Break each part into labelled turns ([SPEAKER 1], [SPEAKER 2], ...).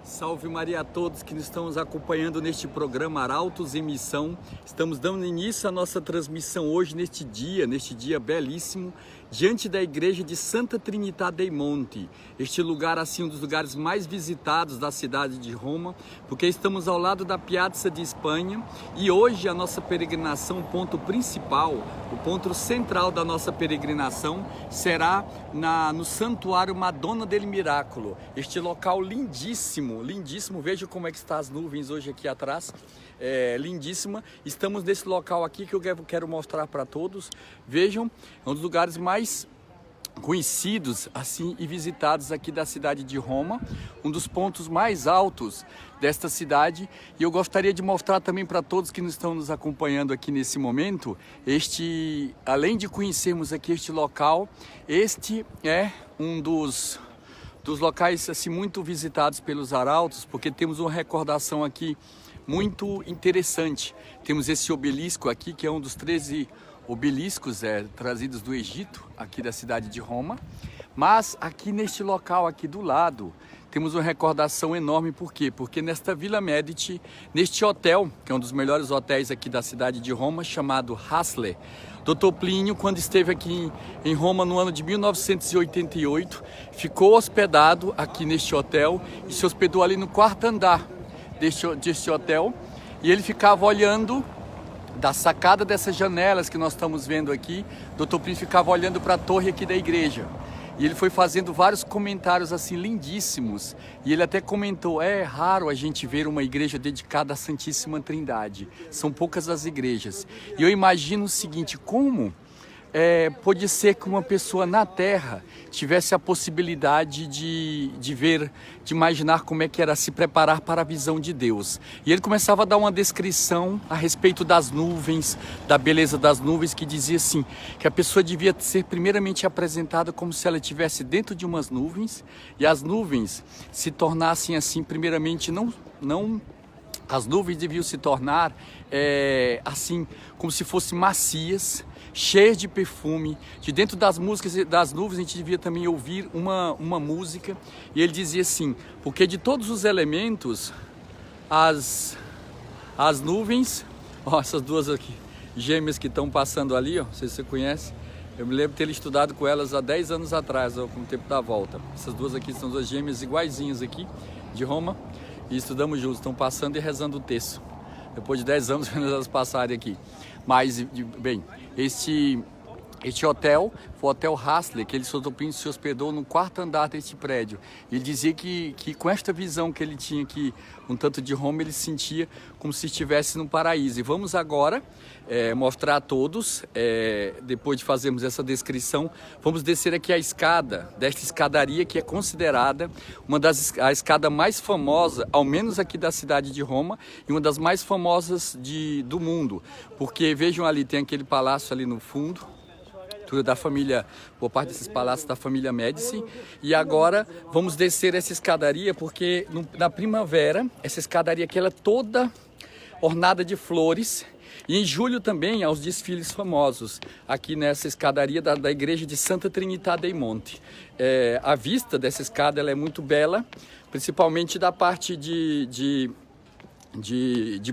[SPEAKER 1] Salve Maria a todos que nos estão nos acompanhando neste programa Arautos em Missão. Estamos dando início à nossa transmissão hoje, neste dia belíssimo, diante da igreja de Santa Trinità dei Monti. Este lugar, assim, um dos lugares mais visitados da cidade de Roma, porque estamos ao lado da Piazza de Espanha e hoje a nossa peregrinação, o ponto principal, o ponto central da nossa peregrinação será no Santuário Madonna del Miracolo. Este local lindíssimo, lindíssimo. Veja como é que estão as nuvens hoje aqui atrás. Lindíssima. Estamos nesse local aqui que eu quero mostrar para todos. Vejam, é um dos lugares mais conhecidos assim e visitados aqui da cidade de Roma, um dos pontos mais altos desta cidade, e eu gostaria de mostrar também para todos que estão nos acompanhando aqui nesse momento, além de conhecermos aqui este local, este é um dos locais assim muito visitados pelos arautos, porque temos uma recordação aqui muito interessante. Temos esse obelisco aqui, que é um dos 13 obeliscos trazidos do Egito, aqui da cidade de Roma. Mas aqui neste local, aqui do lado, temos uma recordação enorme. Por quê? Porque nesta Villa Medici, neste hotel, que é um dos melhores hotéis aqui da cidade de Roma, chamado Hasle, Dr. Plínio, quando esteve aqui em Roma no ano de 1988, ficou hospedado aqui neste hotel e se hospedou ali no quarto andar deste hotel, e ele ficava olhando da sacada dessas janelas que nós estamos vendo aqui. Dr. Plínio ficava olhando para a torre aqui da igreja e ele foi fazendo vários comentários assim lindíssimos, e ele até comentou: é raro a gente ver uma igreja dedicada à Santíssima Trindade, são poucas as igrejas. E eu imagino o seguinte: como pode ser que uma pessoa na Terra tivesse a possibilidade de ver, de imaginar como é que era se preparar para a visão de Deus. E ele começava a dar uma descrição a respeito das nuvens, da beleza das nuvens, que dizia assim, que a pessoa devia ser primeiramente apresentada como se ela estivesse dentro de umas nuvens, e as nuvens se tornassem assim, primeiramente, as nuvens deviam se tornar assim, como se fossem macias, cheias de perfume. De dentro das músicas das nuvens a gente devia também ouvir uma música. E ele dizia assim: porque de todos os elementos, as nuvens, essas duas aqui, gêmeas que estão passando ali, não sei se você conhece, eu me lembro de ter estudado com elas há 10 anos atrás, com o tempo da volta. Essas duas aqui são duas gêmeas iguaizinhas aqui, de Roma, e estudamos juntos, estão passando e rezando o terço. Depois de 10 anos vendo elas passarem aqui. Mas, bem, este hotel foi o Hotel Hasle, que ele se hospedou no quarto andar deste prédio. Ele dizia que com esta visão que ele tinha aqui, um tanto de Roma, ele se sentia como se estivesse no paraíso. E vamos agora mostrar a todos, depois de fazermos essa descrição, vamos descer aqui a escada, desta escadaria que é considerada a escada mais famosa, ao menos aqui da cidade de Roma, e uma das mais famosas do mundo. Porque vejam ali, tem aquele palácio ali no fundo, da família, boa parte desses palácios da família Médici. E agora vamos descer essa escadaria, porque na primavera essa escadaria aqui ela é toda ornada de flores, e em julho também há os desfiles famosos aqui nessa escadaria da igreja de Santa Trinità dei Monti. A vista dessa escada ela é muito bela, principalmente da parte de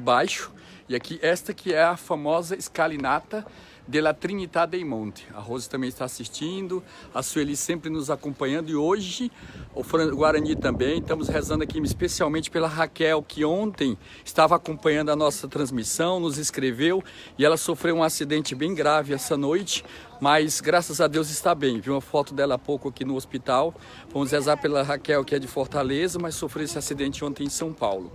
[SPEAKER 1] baixo, e aqui esta que é a famosa escalinata della Trinità dei Monti. A Rose também está assistindo, a Sueli sempre nos acompanhando, e hoje o Guarani também. Estamos rezando aqui especialmente pela Raquel, que ontem estava acompanhando a nossa transmissão, nos escreveu, e ela sofreu um acidente bem grave essa noite, mas graças a Deus está bem. Vi uma foto dela há pouco aqui no hospital. Vamos rezar pela Raquel, que é de Fortaleza, mas sofreu esse acidente ontem em São Paulo.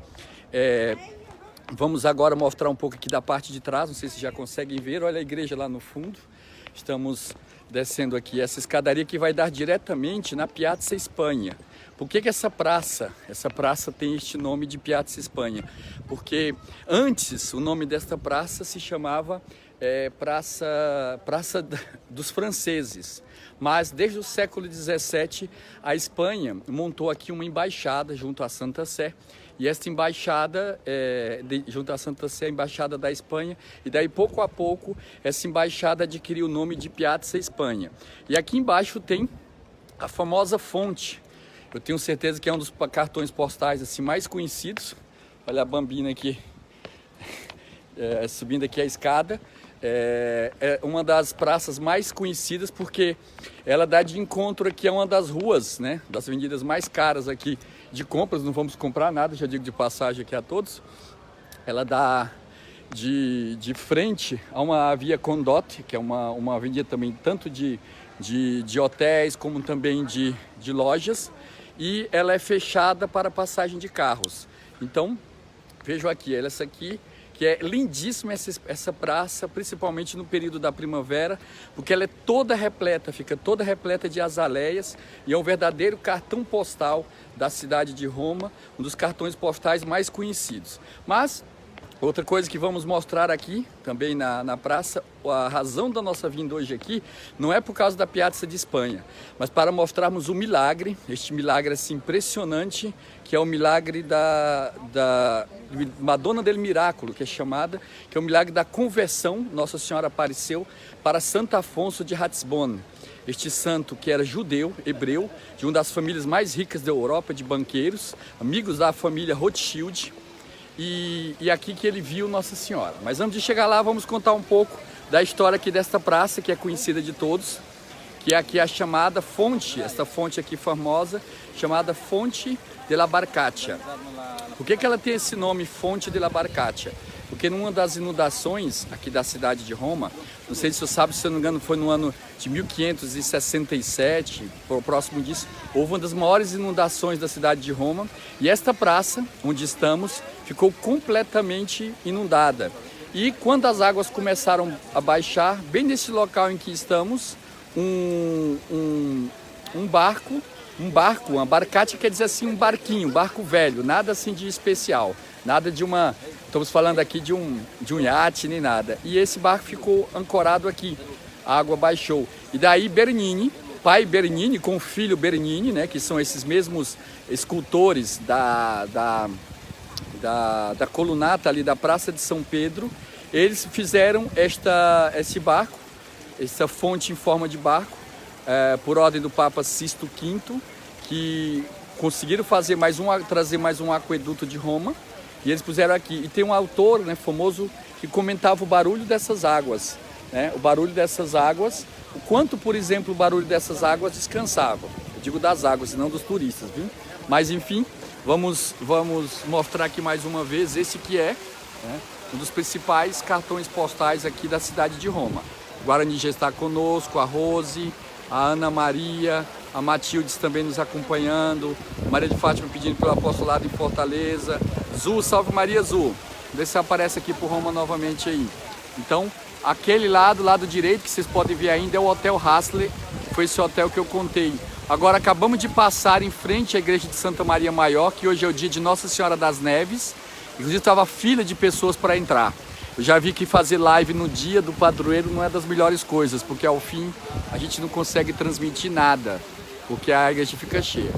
[SPEAKER 1] Vamos agora mostrar um pouco aqui da parte de trás, não sei se já conseguem ver, olha a igreja lá no fundo. Estamos descendo aqui essa escadaria que vai dar diretamente na Piazza Espanha. Por que essa praça tem este nome de Piazza Espanha? Porque antes o nome desta praça se chamava Praça dos Franceses. Mas desde o século XVII a Espanha montou aqui uma embaixada junto à Santa Sé. E esta embaixada, junto à Santa Sé, a embaixada da Espanha, e daí pouco a pouco essa embaixada adquiriu o nome de Piazza Espanha. E aqui embaixo tem a famosa fonte Eu tenho certeza que é um dos cartões postais assim, mais conhecidos. Olha a Bambina aqui, subindo aqui a escada. É uma das praças mais conhecidas porque ela dá de encontro aqui a uma das ruas, né, das avenidas mais caras aqui de compras. Não vamos comprar nada, já digo de passagem aqui a todos. Ela dá de frente a uma via Condotte, que é uma avenida também tanto de hotéis como também de lojas, e ela é fechada para passagem de carros. Então, vejam aqui, essa aqui, que é lindíssima essa praça, principalmente no período da primavera, porque ela é toda repleta, fica toda repleta de azaleias, e é um verdadeiro cartão postal da cidade de Roma, um dos cartões postais mais conhecidos. Mas outra coisa que vamos mostrar aqui, também na praça, a razão da nossa vinda hoje aqui, não é por causa da Piazza de Espanha, mas para mostrarmos o milagre, este milagre assim impressionante, que é o milagre da Madonna del Miracolo, que é chamada, que é o milagre da conversão. Nossa Senhora apareceu para Santo Afonso de Ratisbonne. Este santo que era judeu, hebreu, de uma das famílias mais ricas da Europa, de banqueiros, amigos da família Rothschild. E aqui que ele viu Nossa Senhora. Mas antes de chegar lá, vamos contar um pouco da história aqui desta praça, que é conhecida de todos, que é aqui a chamada fonte, esta fonte aqui famosa, chamada Fonte della Barcaccia. Por que ela tem esse nome, Fonte della Barcaccia? Porque numa das inundações aqui da cidade de Roma, não sei se você sabe, se eu não me engano, foi no ano de 1567, próximo disso, houve uma das maiores inundações da cidade de Roma, e esta praça, onde estamos, ficou completamente inundada. E quando as águas começaram a baixar, bem nesse local em que estamos, um barco, uma barcaccia quer dizer assim, um barquinho, um barco velho, nada assim de especial, nada de uma, estamos falando aqui de um iate nem nada. E esse barco ficou ancorado aqui, a água baixou. E daí Bernini, pai Bernini com o filho Bernini, né, que são esses mesmos escultores da colunata ali da Praça de São Pedro, eles fizeram esse barco, essa fonte em forma de barco, por ordem do Papa Sisto V, que conseguiram trazer mais um aqueduto de Roma, e eles puseram aqui. E tem um autor, né, famoso, que comentava o barulho dessas águas, né, o barulho dessas águas, o quanto, por exemplo, o barulho dessas águas descansava. Eu digo das águas e não dos turistas, viu? Mas enfim, vamos mostrar aqui mais uma vez esse que é, né, um dos principais cartões postais aqui da cidade de Roma. O Guarani já está conosco, a Rose, a Ana Maria, a Matildes também nos acompanhando, Maria de Fátima pedindo pelo apostolado em Fortaleza, Zu, salve Maria Zu, vê se aparece aqui por Roma novamente aí. Então, aquele lado direito que vocês podem ver ainda é o Hotel Hassler, que foi esse hotel que eu contei. Agora acabamos de passar em frente à igreja de Santa Maria Maior, que hoje é o dia de Nossa Senhora das Neves, inclusive estava fila de pessoas para entrar. Eu já vi que fazer live no dia do padroeiro não é das melhores coisas, porque ao fim a gente não consegue transmitir nada, porque a igreja fica cheia.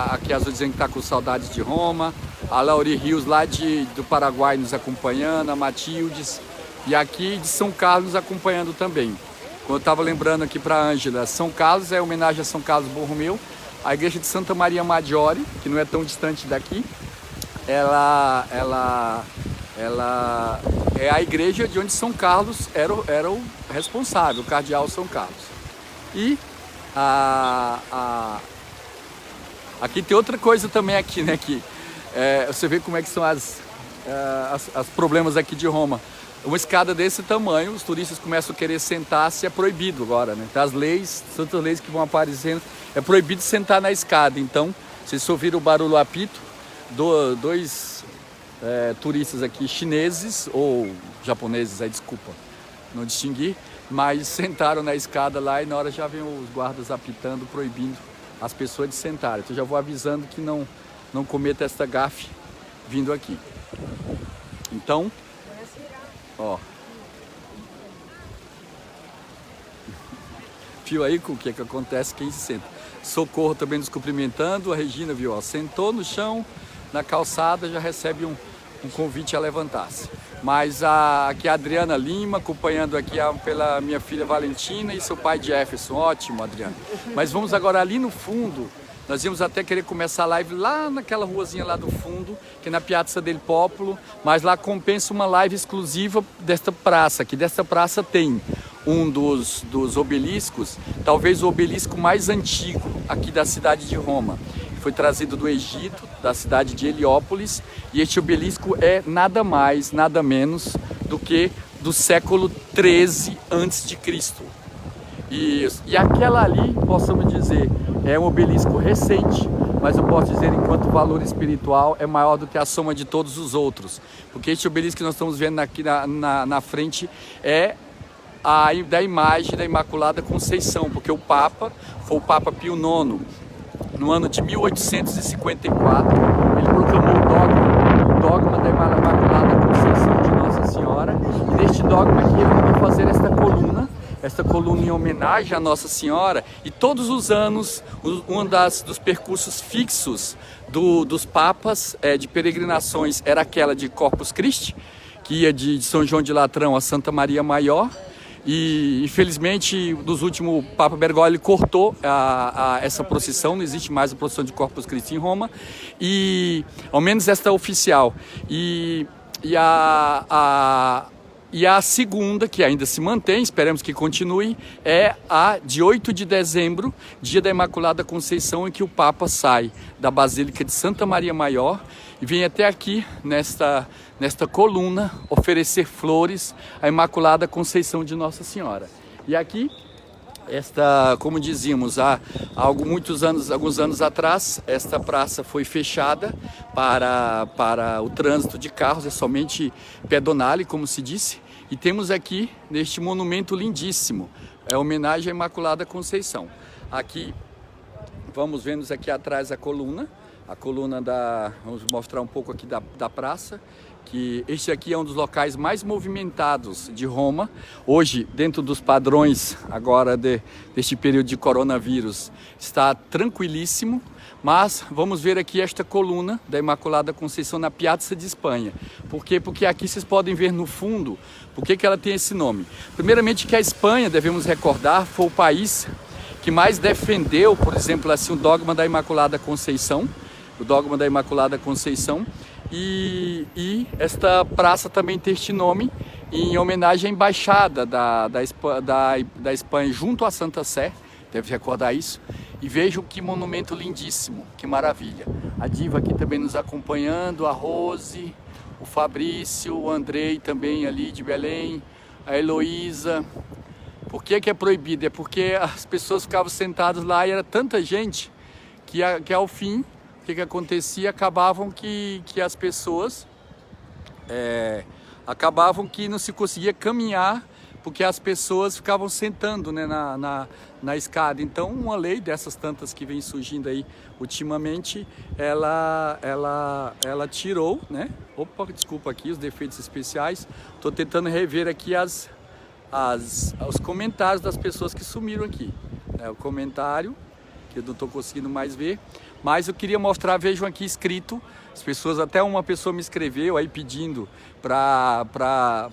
[SPEAKER 1] Aqui a Azul dizendo que está com saudades de Roma, a Lauri Rios lá do Paraguai nos acompanhando, a Matildes, e aqui de São Carlos nos acompanhando também. Como eu estava lembrando aqui para a Ângela, São Carlos é homenagem a São Carlos Borromeu, a igreja de Santa Maria Maggiore, que não é tão distante daqui, ela é a igreja de onde São Carlos era o responsável, o cardeal São Carlos. E aqui tem outra coisa também aqui, né? Que você vê como é que são os problemas aqui de Roma. Uma escada desse tamanho, os turistas começam a querer sentar-se, é proibido agora, né? Tem as leis, tantas leis que vão aparecendo, é proibido sentar na escada. Então, vocês ouviram o barulho apito, dois turistas aqui, chineses ou japoneses, desculpa, não distingui, mas sentaram na escada lá e na hora já vem os guardas apitando, proibindo as pessoas de sentarem. Então já vou avisando que não cometa esta gafe vindo aqui. Então, ó, viu aí com o que acontece quem se senta. Socorro também nos cumprimentando, a Regina viu, ó, sentou no chão, na calçada, já recebe um convite a levantar-se. Mas aqui a Adriana Lima, acompanhando aqui pela minha filha Valentina e seu pai Jefferson. Ótimo, Adriana. Mas vamos agora ali no fundo, Nós íamos até querer começar a live lá naquela ruazinha lá do fundo, que é na Piazza del Popolo, mas lá compensa uma live exclusiva desta praça, que desta praça tem um dos obeliscos, talvez o obelisco mais antigo aqui da cidade de Roma. Foi trazido do Egito, da cidade de Heliópolis, e este obelisco é nada mais, nada menos do que do século 13 a.C. E aquela ali, possamos dizer, é um obelisco recente, mas eu posso dizer, enquanto valor espiritual, é maior do que a soma de todos os outros. Porque este obelisco que nós estamos vendo aqui na frente é da imagem da Imaculada Conceição, porque o Papa foi o Papa Pio IX. No ano de 1854, ele proclamou o dogma da Imaculada Conceição de Nossa Senhora. E neste dogma aqui ele vai fazer esta coluna em homenagem a Nossa Senhora. E todos os anos, dos percursos fixos dos papas de peregrinações era aquela de Corpus Christi, que ia de São João de Latrão a Santa Maria Maior. E infelizmente, dos últimos, o Papa Bergoglio cortou essa procissão, não existe mais a procissão de Corpus Christi em Roma, e ao menos esta oficial. E a segunda, que ainda se mantém, esperamos que continue, é a de 8 de dezembro, dia da Imaculada Conceição, em que o Papa sai da Basílica de Santa Maria Maior e vem até aqui, nesta coluna, oferecer flores à Imaculada Conceição de Nossa Senhora. E aqui, como dizíamos, há alguns anos atrás, esta praça foi fechada para o trânsito de carros, é somente pedonale, como se disse. E temos aqui, neste monumento lindíssimo, homenagem à Imaculada Conceição. Aqui, vamos vendo aqui atrás a coluna vamos mostrar um pouco aqui da praça, que este aqui é um dos locais mais movimentados de Roma. Hoje, dentro dos padrões agora deste período de coronavírus, está tranquilíssimo, mas vamos ver aqui esta coluna da Imaculada Conceição na Piazza de Espanha. Por quê? Porque aqui vocês podem ver no fundo, por que ela tem esse nome. Primeiramente que a Espanha, devemos recordar, foi o país que mais defendeu, por exemplo, assim, o dogma da Imaculada Conceição, e esta praça também tem este nome em homenagem à embaixada da Espanha junto à Santa Sé, deve recordar isso. E vejam que monumento lindíssimo, que maravilha. A Diva aqui também nos acompanhando, a Rose, o Fabrício, o Andrei também ali de Belém, a Heloísa. Por que é proibido? É porque as pessoas ficavam sentadas lá e era tanta gente que ao fim, o que acontecia? Acabavam que as pessoas acabavam que não se conseguia caminhar, porque as pessoas ficavam sentando, né, na escada. Então, uma lei dessas tantas que vem surgindo aí ultimamente, ela tirou, né? Opa, desculpa aqui os defeitos especiais. Estou tentando rever aqui os comentários das pessoas que sumiram aqui. O comentário, que eu não estou conseguindo mais ver. Mas eu queria mostrar, vejam aqui escrito, as pessoas, até uma pessoa me escreveu aí pedindo para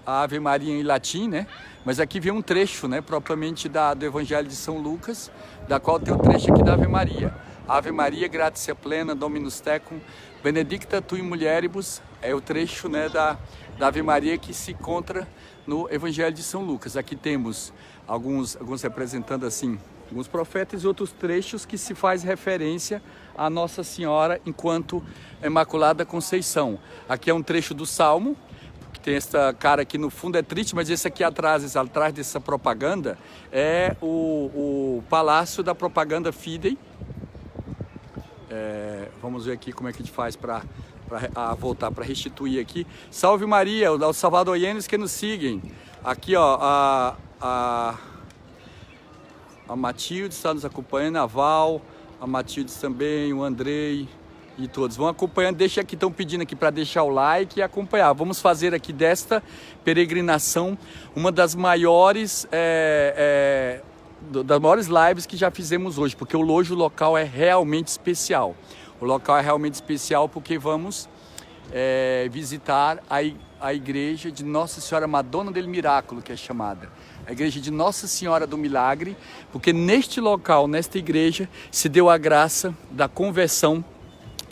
[SPEAKER 1] a Ave Maria em latim, né? Mas aqui vem um trecho, né, propriamente do Evangelho de São Lucas, da qual tem o trecho aqui da Ave Maria. Ave Maria, gratia plena, Dominus tecum, benedicta tu in mulieribus, é o trecho, né, da Ave Maria que se encontra no Evangelho de São Lucas. Aqui temos alguns representando assim, alguns profetas e outros trechos que se faz referência a Nossa Senhora enquanto Imaculada Conceição. Aqui é um trecho do Salmo, que tem esta cara aqui no fundo, é triste, mas esse aqui atrás dessa propaganda, é o Palácio da Propaganda Fidei. Vamos ver aqui como é que a gente faz para voltar, para restituir aqui. Salve Maria, os salvadorenos que nos seguem. Aqui, ó, a Matilde está nos acompanhando, a Val, a Matilde também, o Andrei e todos. Vão acompanhando, deixa aqui, estão pedindo aqui para deixar o like e acompanhar. Vamos fazer aqui desta peregrinação uma das maiores lives que já fizemos hoje, porque hoje o local é realmente especial. O local é realmente especial porque vamos visitar a igreja de Nossa Senhora Madonna del Miracolo, que é chamada. a igreja de Nossa Senhora do Milagre, porque neste local, nesta igreja, se deu a graça da conversão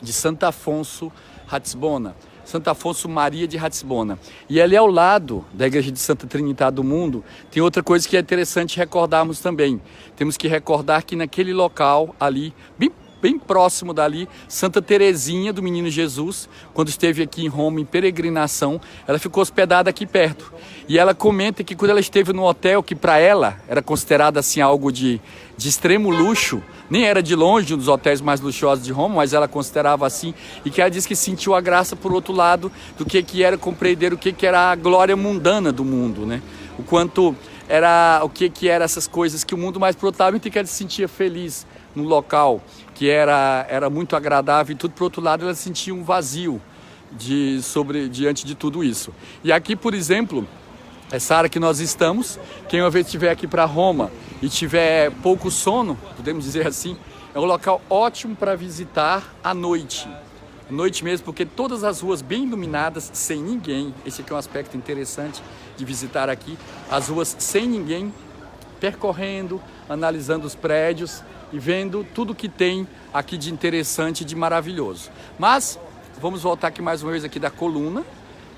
[SPEAKER 1] de Santo Afonso Ratisbona, Santo Afonso Maria de Ratisbona. E ali ao lado da igreja de Santa Trindade do Mundo, tem outra coisa que é interessante recordarmos também. Temos que recordar que naquele local ali, bem próximo dali, Santa Teresinha do Menino Jesus, quando esteve aqui em Roma em peregrinação, ela ficou hospedada aqui perto. E ela comenta que quando ela esteve no hotel, que para ela era considerado assim algo de extremo luxo, nem era de longe um dos hotéis mais luxuosos de Roma, mas ela considerava assim, e que ela diz que sentiu a graça por outro lado do que era compreender o que era a glória mundana do mundo, né? O quanto era, o que era essas coisas que o mundo mais protagonista, que ela se sentia feliz num local que era muito agradável, e tudo, por outro lado, ela sentia um vazio diante de tudo isso. E aqui, por exemplo, essa área que nós estamos, quem uma vez estiver aqui para Roma e tiver pouco sono, podemos dizer assim, é um local ótimo para visitar à noite. À noite mesmo, porque todas as ruas bem iluminadas, sem ninguém. Esse aqui é um aspecto interessante de visitar aqui. As ruas sem ninguém, percorrendo, analisando os prédios e vendo tudo que tem aqui de interessante e de maravilhoso. Mas vamos voltar aqui mais uma vez aqui da coluna.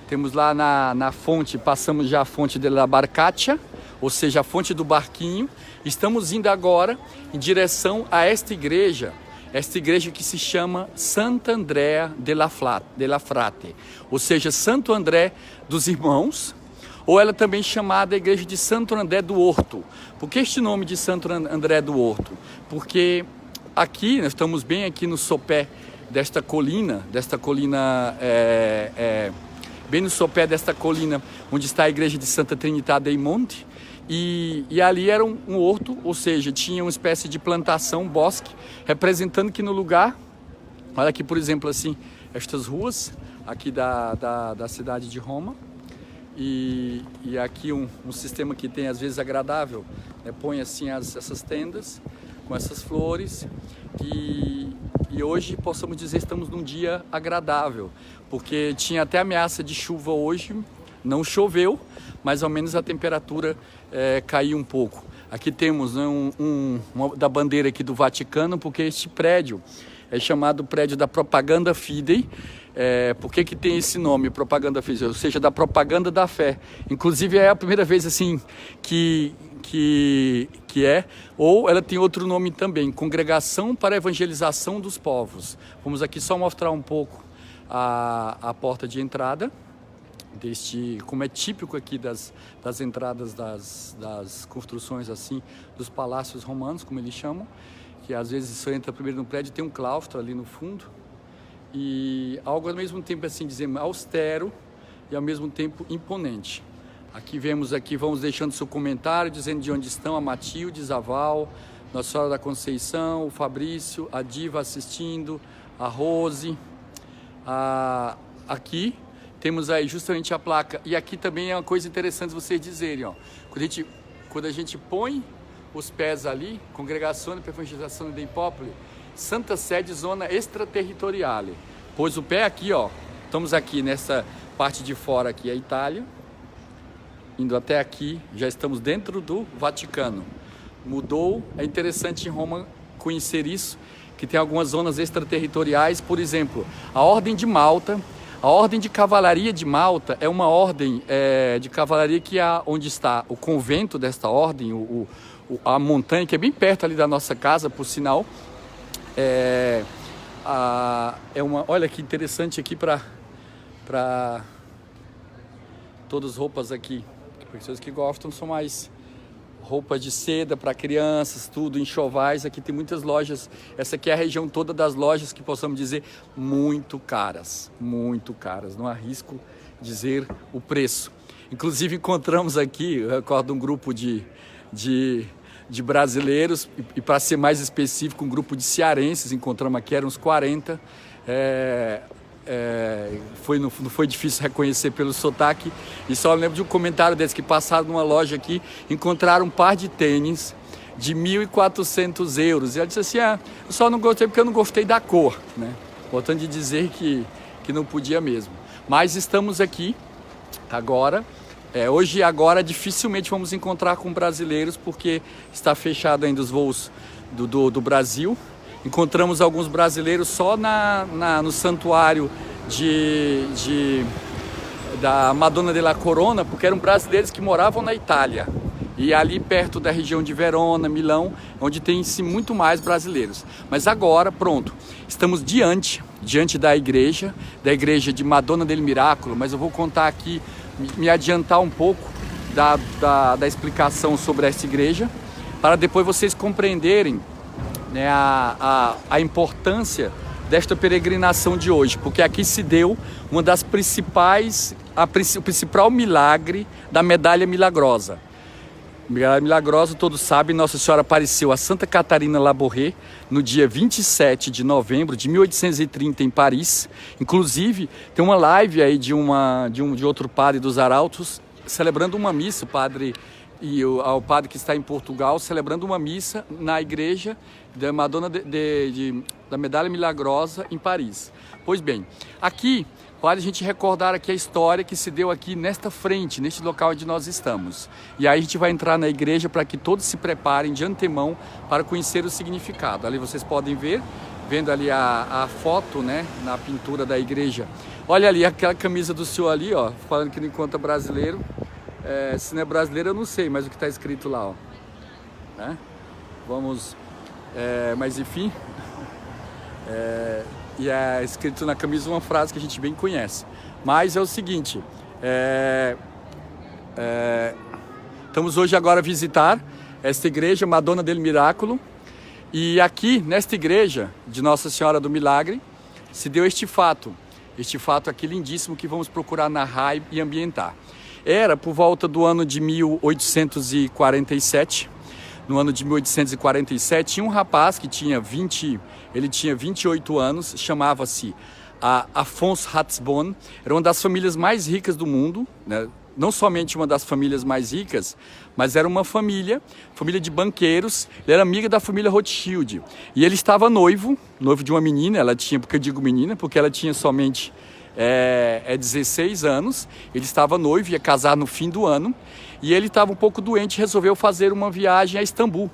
[SPEAKER 1] Temos lá na fonte, passamos já a fonte della Barcaccia, ou seja, a fonte do barquinho. Estamos indo agora em direção a esta igreja que se chama Santa Andrea della Frate, ou seja, Santo André dos Irmãos, ou ela também chamada a igreja de Santo André do Horto. Por que este nome de Santo André do Horto? Porque aqui, nós estamos bem aqui no sopé desta colina, bem no sopé desta colina, onde está a igreja de Santa Trinità dei Monti, e ali era um horto, ou seja, tinha uma espécie de plantação, bosque, representando que no lugar, olha aqui, por exemplo, assim, estas ruas aqui da cidade de Roma, e aqui um sistema que tem às vezes agradável, né? Põe assim essas tendas com essas flores, e hoje possamos dizer estamos num dia agradável, porque tinha até ameaça de chuva hoje, não choveu, mas ao menos a temperatura caiu um pouco. Aqui temos, né, uma da bandeira aqui do Vaticano, porque este prédio é chamado prédio da Propaganda Fidei. Por que tem esse nome, Propaganda Fidei? Ou seja, da propaganda da fé. Inclusive é a primeira vez assim que ou ela tem outro nome também, Congregação para a Evangelização dos Povos. Vamos aqui só mostrar um pouco a porta de entrada, como é típico aqui das entradas das construções assim, dos palácios romanos, como eles chamam, que às vezes você entra primeiro no prédio, tem um claustro ali no fundo, e algo ao mesmo tempo assim, dizer, austero e ao mesmo tempo imponente. Aqui vamos deixando seu comentário, dizendo de onde estão a Matilde, a Val, Nossa Senhora da Conceição, o Fabrício, a Diva assistindo, a Rose. Aqui temos aí justamente a placa, e aqui também é uma coisa interessante vocês dizerem, ó, quando a gente põe os pés ali, Congregação para a Evangelizazione dei Popoli, Santa Sede Zona Extraterritoriale. Pôs o pé aqui, ó, estamos aqui nessa parte de fora aqui, a Itália, indo até aqui, já estamos dentro do Vaticano. Mudou, é interessante em Roma conhecer isso, que tem algumas zonas extraterritoriais, por exemplo, a Ordem de Malta. A Ordem de Cavalaria de Malta é uma ordem de cavalaria que onde está o convento desta ordem, a montanha, que é bem perto ali da nossa casa, por sinal. Olha que interessante aqui para todas as roupas aqui. Pessoas que gostam são mais roupas de seda para crianças, tudo, enxovais. Aqui tem muitas lojas. Essa aqui é a região toda das lojas que possamos dizer muito caras. Não arrisco dizer o preço. Inclusive encontramos aqui, eu recordo um grupo de brasileiros, e para ser mais específico, um grupo de cearenses, encontramos aqui, eram uns 40. Não foi difícil reconhecer pelo sotaque, e só lembro de um comentário deles que passaram numa loja aqui, encontraram um par de tênis de 1.400 euros, e ela disse assim, eu só não gostei porque eu não gostei da cor, né? Voltando de dizer que não podia mesmo. Mas estamos aqui agora Hoje e agora dificilmente vamos encontrar com brasileiros porque está fechado ainda os voos do Brasil. Encontramos alguns brasileiros só no santuário da Madonna della Corona, porque eram brasileiros que moravam na Itália. E ali perto da região de Verona, Milão, onde tem-se muito mais brasileiros. Mas agora, pronto, estamos diante da igreja de Madonna del Miracolo, mas eu vou contar aqui, me adiantar um pouco da explicação sobre essa igreja, para depois vocês compreenderem, né, a importância desta peregrinação de hoje, porque aqui se deu uma das o principal milagre da medalha milagrosa. Medalha milagrosa, todos sabem, Nossa Senhora apareceu a Santa Catarina Labouré no dia 27 de novembro de 1830 em Paris. Inclusive, tem uma live aí de outro padre dos Arautos celebrando uma missa, o padre que está em Portugal, celebrando uma missa na igreja da Madonna da Medalha Milagrosa em Paris. Pois bem, aqui vale a gente recordar aqui a história que se deu aqui nesta frente, neste local onde nós estamos. E aí a gente vai entrar na igreja para que todos se preparem de antemão para conhecer o significado. Ali vocês podem ver, vendo ali a foto, né, na pintura da igreja. Olha ali aquela camisa do senhor ali, ó, falando que não encontra brasileiro. Se não é brasileiro eu não sei, mas o que está escrito lá, ó. Né? Vamos, mas enfim, e é escrito na camisa uma frase que a gente bem conhece. Mas é o seguinte, estamos hoje agora a visitar esta igreja Madonna del Miracolo, e aqui nesta igreja de Nossa Senhora do Milagre se deu este fato aqui lindíssimo que vamos procurar narrar e ambientar. Era por volta do ano de 1847. No ano de 1847, tinha um rapaz que tinha 28 anos, chamava-se Afonso Ratisbonne, era uma das famílias mais ricas do mundo, né? Não somente uma das famílias mais ricas, mas era uma família de banqueiros. Ele era amigo da família Rothschild. E ele estava noivo de uma menina, porque eu digo menina, porque ela tinha somente 16 anos, ele estava noivo, ia casar no fim do ano, e ele estava um pouco doente e resolveu fazer uma viagem a Istambul.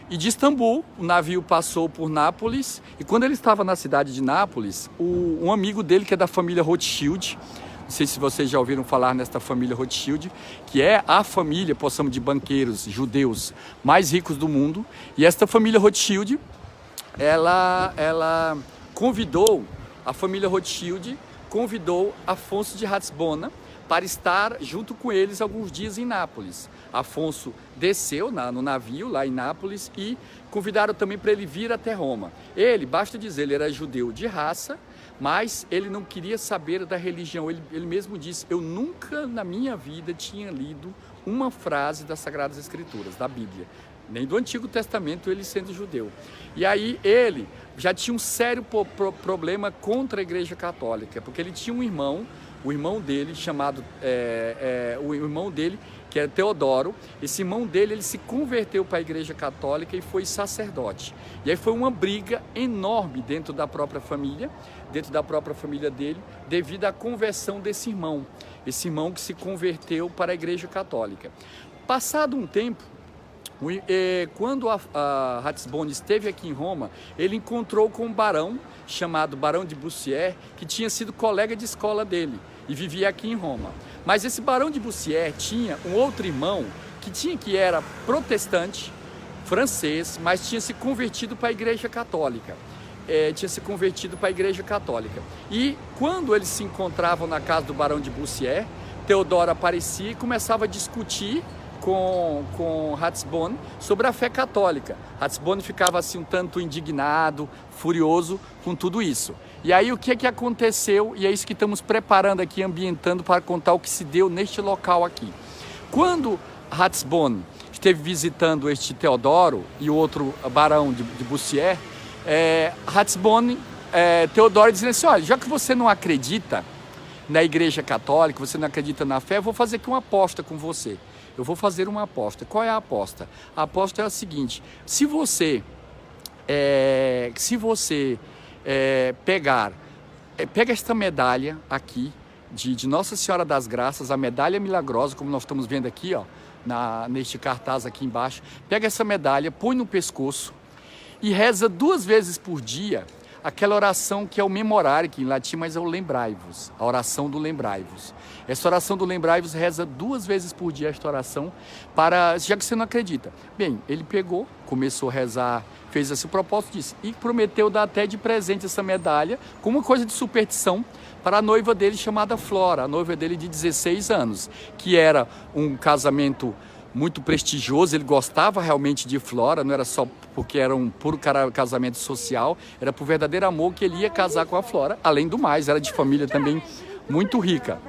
[SPEAKER 1] E de Istambul, o navio passou por Nápoles, e quando ele estava na cidade de Nápoles, um amigo dele, que é da família Rothschild, não sei se vocês já ouviram falar nesta família Rothschild, que é a família, possamos, de banqueiros judeus mais ricos do mundo, e esta família Rothschild, ela convidou, a família Rothschild convidou Afonso de Ratisbona para estar junto com eles alguns dias em Nápoles. Afonso desceu no navio lá em Nápoles e convidaram também para ele vir até Roma. Ele, basta dizer, ele era judeu de raça, mas ele não queria saber da religião. Ele mesmo disse, eu nunca na minha vida tinha lido uma frase das Sagradas Escrituras, da Bíblia, nem do Antigo Testamento, ele sendo judeu. E aí ele já tinha um sério problema contra a Igreja Católica, porque ele tinha um irmão, o irmão dele, que era Teodoro. Esse irmão dele, ele se converteu para a Igreja Católica e foi sacerdote. E aí foi uma briga enorme dentro da própria família dele, devido à conversão desse irmão. Esse irmão que se converteu para a Igreja Católica. Passado um tempo, quando a Ratisbonne esteve aqui em Roma, ele encontrou com um barão chamado Barão de Bussier, que tinha sido colega de escola dele e vivia aqui em Roma. Mas esse Barão de Bussier tinha um outro irmão que era protestante, francês, mas tinha se convertido para a Igreja Católica. E quando eles se encontravam na casa do Barão de Bussier, Teodoro aparecia e começava a discutir com Ratisbonne sobre a fé católica. Ratisbonne ficava assim um tanto indignado, furioso com tudo isso. E aí o que aconteceu? E é isso que estamos preparando aqui, ambientando para contar o que se deu neste local aqui. Quando Ratisbonne esteve visitando este Teodoro e o outro Barão de Bussier, Teodoro dizendo assim, olha, já que você não acredita na Igreja Católica, você não acredita na fé, eu vou fazer aqui uma aposta com você. Eu vou fazer uma aposta. Qual é a aposta? A aposta é a seguinte, se você pega esta medalha aqui, de Nossa Senhora das Graças, a medalha milagrosa, como nós estamos vendo aqui, ó, neste cartaz aqui embaixo. Pega essa medalha, põe no pescoço e reza 2 vezes por dia aquela oração que é o memorário, que em latim, mas é o lembrai-vos, a oração do lembrai-vos. Essa oração do lembrai-vos reza 2 vezes por dia esta oração, já que você não acredita. Bem, ele pegou, começou a rezar, fez esse propósito disso e prometeu dar até de presente essa medalha, como uma coisa de superstição, para a noiva dele chamada Flora, a noiva dele de 16 anos, que era um casamento muito prestigioso, ele gostava realmente de Flora, não era só porque era um puro casamento social, era por verdadeiro amor que ele ia casar com a Flora. Além do mais, era de família também muito rica.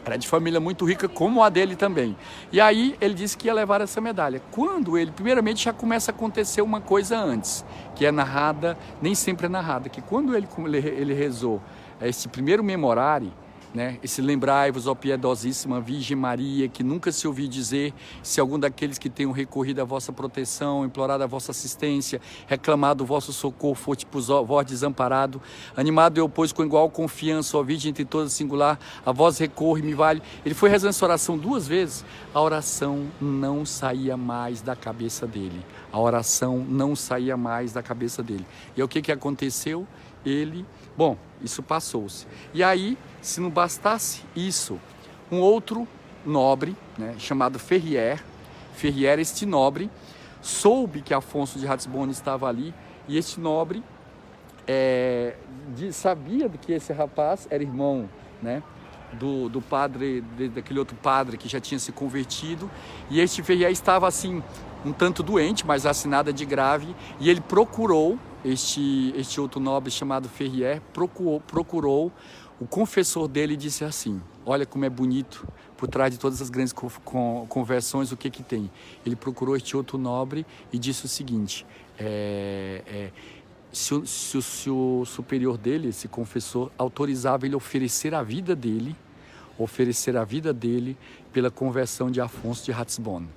[SPEAKER 1] Era de família muito rica, como a dele também. E aí ele disse que ia levar essa medalha. Quando ele, primeiramente, já começa a acontecer uma coisa antes, que é narrada, nem sempre é narrada, que quando ele rezou esse primeiro memorário, né? Esse lembrai-vos, ó piedosíssima Virgem Maria, que nunca se ouviu dizer, se algum daqueles que tenham recorrido à vossa proteção, implorado a vossa assistência, reclamado o vosso socorro, foste por vós desamparado, animado eu, pois, com igual confiança, ó Virgem entre todas singular, a vós recorro e me vale. Ele foi rezando essa oração 2 vezes, a oração não saía mais da cabeça dele. A oração não saía mais da cabeça dele. E o que aconteceu? Bom, isso passou-se. E aí, se não bastasse isso, um outro nobre, né, chamado Ferrier, este nobre, soube que Afonso de Ratisbonne estava ali, e este nobre sabia que esse rapaz era irmão, né, do padre, daquele outro padre que já tinha se convertido, e este Ferrier estava assim, um tanto doente, mas assim nada de grave, e ele procurou, este outro nobre chamado Ferrier, procurou o confessor dele e disse assim, olha como é bonito, por trás de todas as grandes conversões, o que tem? Ele procurou este outro nobre e disse o seguinte, se o superior dele, esse confessor, autorizava ele a oferecer a vida dele pela conversão de Afonso de Ratisbonne.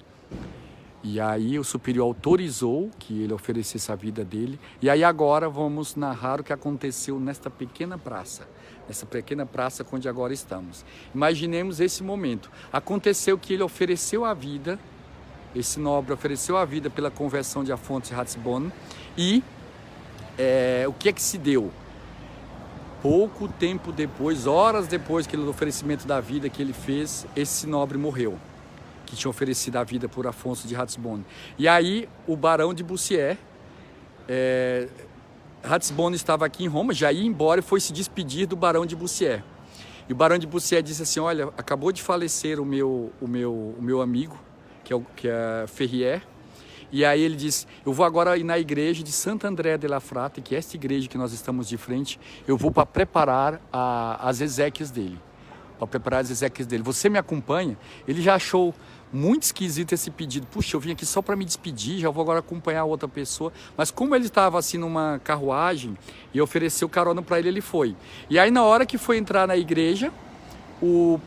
[SPEAKER 1] E aí o superior autorizou que ele oferecesse a vida dele. E aí agora vamos narrar o que aconteceu nesta pequena praça onde agora estamos. Imaginemos esse momento. Aconteceu que ele ofereceu a vida, esse nobre ofereceu a vida pela conversão de Afonso de Ratisbonne. E o que é que se deu? Pouco tempo depois, horas depois do oferecimento da vida que ele fez, esse nobre morreu, que tinha oferecido a vida por Afonso de Ratisbonne. E aí o barão de Bussier, Ratisbonne estava aqui em Roma, já ia embora e foi se despedir do barão de Bussier. E o barão de Bussier disse assim, olha, acabou de falecer o meu amigo, que é Ferrier. E aí ele disse, eu vou agora ir na igreja de Santo André de la Frate, que é esta igreja que nós estamos de frente, eu vou para preparar as exéquias dele. Você me acompanha? Ele já achou muito esquisito esse pedido. Puxa, eu vim aqui só para me despedir, já vou agora acompanhar outra pessoa. Mas como ele estava assim numa carruagem e ofereceu carona para ele, ele foi. E aí na hora que foi entrar na igreja, o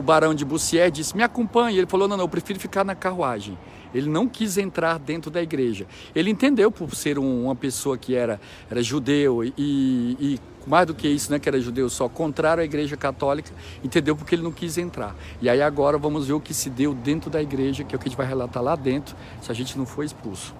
[SPEAKER 1] barão de Bussier disse, me acompanhe. Ele falou, não, eu prefiro ficar na carruagem. Ele não quis entrar dentro da igreja. Ele entendeu por ser uma pessoa que era judeu e mais do que isso, né, que era judeu só, contrário à igreja católica, entendeu porque ele não quis entrar. E aí agora vamos ver o que se deu dentro da igreja, que é o que a gente vai relatar lá dentro, se a gente não foi expulso.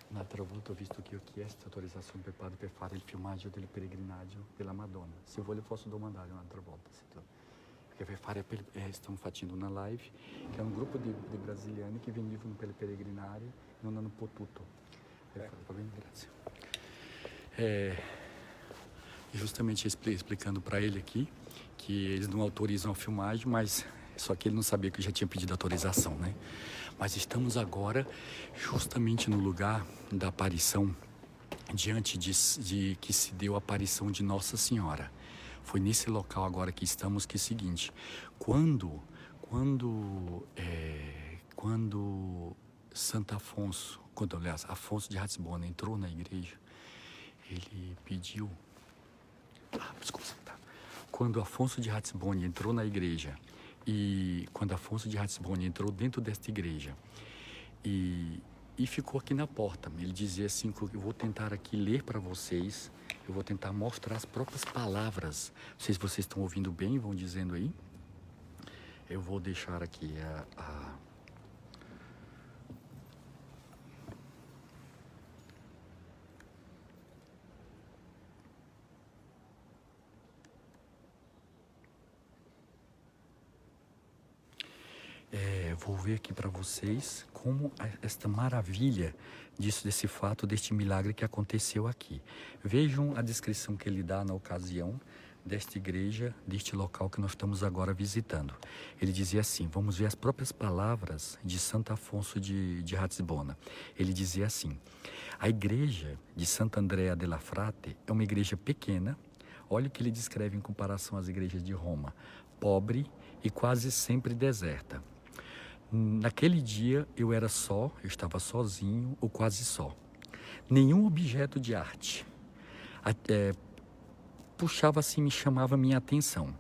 [SPEAKER 1] Un'altra volta ho visto che ho chiesto autorizzazione per padre per fare il filmaggio del pellegrinaggio della Madonna. Se vuole posso domandare un'altra volta. Perché per fare, stiamo facendo una live, che è un gruppo di brasiliani che venivano per il pellegrinaggio e non hanno potuto. Va bene, grazie. Justamente explicando para ele aqui que eles não autorizam a filmagem, mas só que ele não sabia que eu já tinha pedido autorização, né? Mas estamos agora justamente no lugar da aparição, diante de que se deu a aparição de Nossa Senhora. Foi nesse local agora que estamos, que é o seguinte, quando Afonso de Ratisbonne entrou na igreja, ele pediu, quando Afonso de Ratisbonne entrou na igreja, e quando Afonso de Ratisbonne entrou dentro desta igreja, e ficou aqui na porta, ele dizia assim, eu vou tentar aqui ler para vocês, eu vou tentar mostrar as próprias palavras, não sei se vocês estão ouvindo bem, vão dizendo aí, eu vou deixar aqui vou ver aqui para vocês como esta maravilha desse fato, deste milagre que aconteceu aqui. Vejam a descrição que ele dá na ocasião desta igreja, deste local que nós estamos agora visitando. Ele dizia assim, vamos ver as próprias palavras de Santo Afonso de Ratisbona. Ele dizia assim, a igreja de Santa Andrea della Frate é uma igreja pequena, olha o que ele descreve em comparação às igrejas de Roma, pobre e quase sempre deserta. Naquele dia eu estava sozinho ou quase só. Nenhum objeto de arte puxava assim, me chamava minha atenção.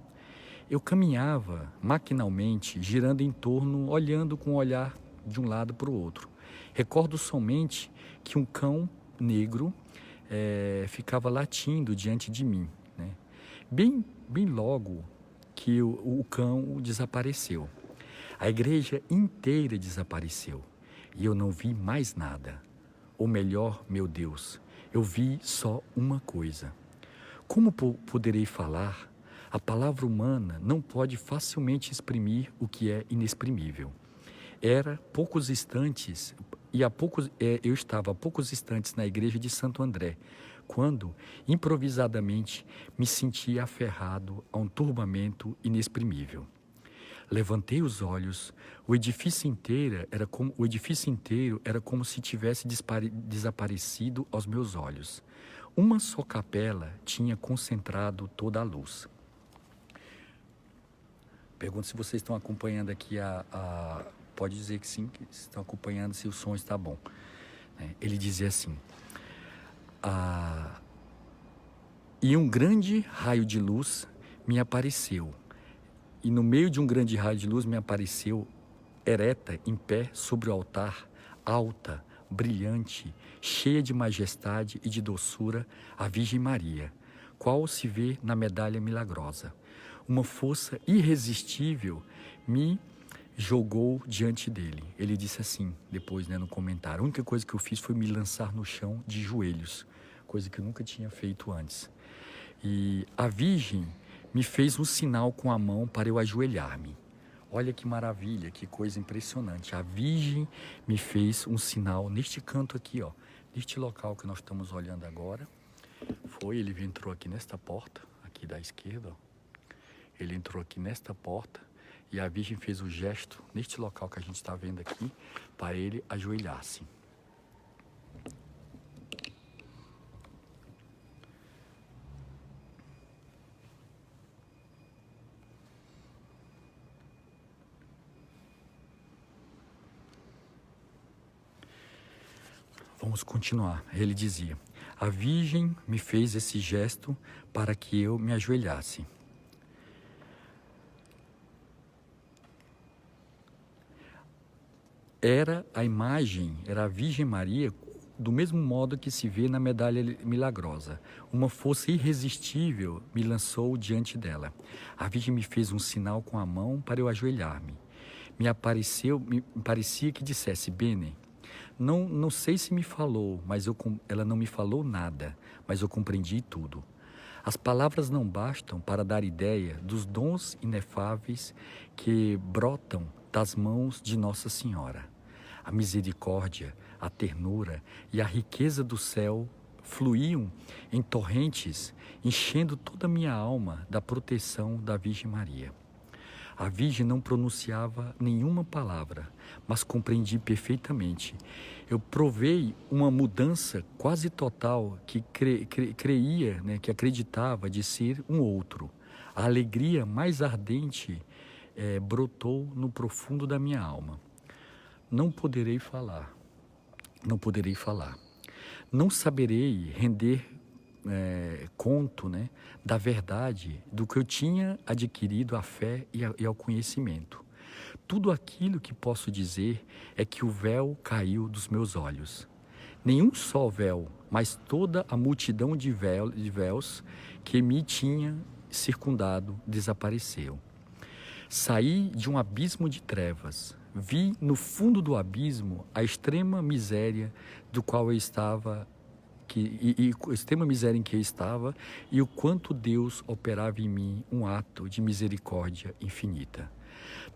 [SPEAKER 1] Eu caminhava maquinalmente, girando em torno, olhando com o olhar de um lado para o outro. Recordo somente que um cão negro ficava latindo diante de mim, né? Bem logo que o cão desapareceu. A igreja inteira desapareceu e eu não vi mais nada. Ou melhor, meu Deus, eu vi só uma coisa. Como poderei falar? A palavra humana não pode facilmente exprimir o que é inexprimível. Eu estava a poucos instantes na igreja de Santo André, quando, improvisadamente, me senti aferrado a um turbamento inexprimível. Levantei os olhos, o edifício inteiro era como se tivesse desaparecido aos meus olhos. Uma só capela tinha concentrado toda a luz. Pergunto se vocês estão acompanhando aqui pode dizer que sim, que estão acompanhando, se o som está bom. Ele dizia assim, e um grande raio de luz me apareceu. E no meio de um grande raio de luz me apareceu, ereta, em pé, sobre o altar, alta, brilhante, cheia de majestade e de doçura, a Virgem Maria, qual se vê na medalha milagrosa. Uma força irresistível me jogou diante dele. Ele disse assim, depois, no comentário, a única coisa que eu fiz foi me lançar no chão de joelhos, coisa que eu nunca tinha feito antes. E a Virgem me fez um sinal com a mão para eu ajoelhar-me. Olha que maravilha, que coisa impressionante. A Virgem me fez um sinal neste canto aqui, neste local que nós estamos olhando agora. Ele entrou aqui nesta porta, aqui da esquerda, Ele entrou aqui nesta porta e a Virgem fez o gesto, neste local que a gente está vendo aqui, para ele ajoelhar-se. Vamos continuar. Ele dizia, a Virgem me fez esse gesto para que eu me ajoelhasse. Era a Virgem Maria, do mesmo modo que se vê na medalha milagrosa. Uma força irresistível me lançou diante dela. A Virgem me fez um sinal com a mão para eu ajoelhar-me. Me parecia que dissesse, Bene, não sei se me falou, ela não me falou nada, mas eu compreendi tudo. As palavras não bastam para dar ideia dos dons inefáveis que brotam das mãos de Nossa Senhora. A misericórdia, a ternura e a riqueza do céu fluíam em torrentes, enchendo toda a minha alma da proteção da Virgem Maria. A Virgem não pronunciava nenhuma palavra, mas compreendi perfeitamente. Eu provei uma mudança quase total que creia, que acreditava de ser um outro. A alegria mais ardente brotou no profundo da minha alma. Não poderei falar. Não saberei render conto, né, da verdade, do que eu tinha adquirido a fé e ao conhecimento. Tudo aquilo que posso dizer é que o véu caiu dos meus olhos. Nenhum só véu, mas toda a multidão de véus que me tinha circundado desapareceu. Saí de um abismo de trevas. Vi no fundo do abismo a extrema miséria do qual eu estava, a extrema miséria em que eu estava, e o quanto Deus operava em mim um ato de misericórdia infinita.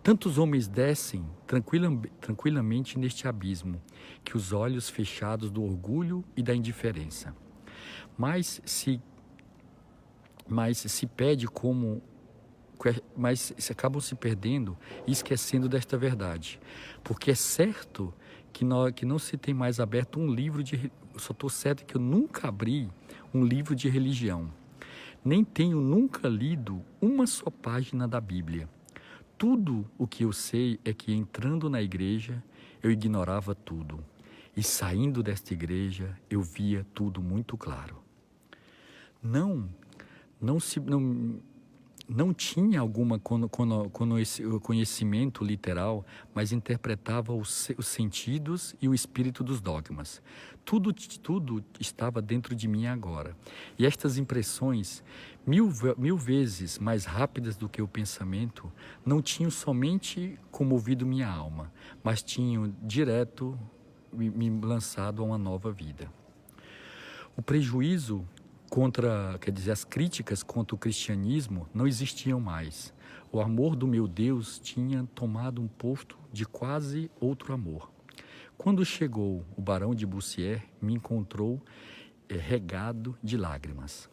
[SPEAKER 1] Tantos homens descem tranquilamente neste abismo, que os olhos fechados do orgulho e da indiferença. Mas se acabam se perdendo e esquecendo desta verdade. Porque é certo que não se tem mais aberto um livro eu só estou certo que eu nunca abri um livro de religião. Nem tenho nunca lido uma só página da Bíblia. Tudo o que eu sei é que entrando na igreja eu ignorava tudo. E saindo desta igreja eu via tudo muito claro. Não tinha algum conhecimento literal, mas interpretava os sentidos e o espírito dos dogmas. Tudo estava dentro de mim agora. E estas impressões, mil vezes mais rápidas do que o pensamento, não tinham somente comovido minha alma, mas tinham direto me lançado a uma nova vida. O prejuízo as críticas contra o cristianismo não existiam mais. O amor do meu Deus tinha tomado um posto de quase outro amor. Quando chegou o barão de Bussier, me encontrou regado de lágrimas.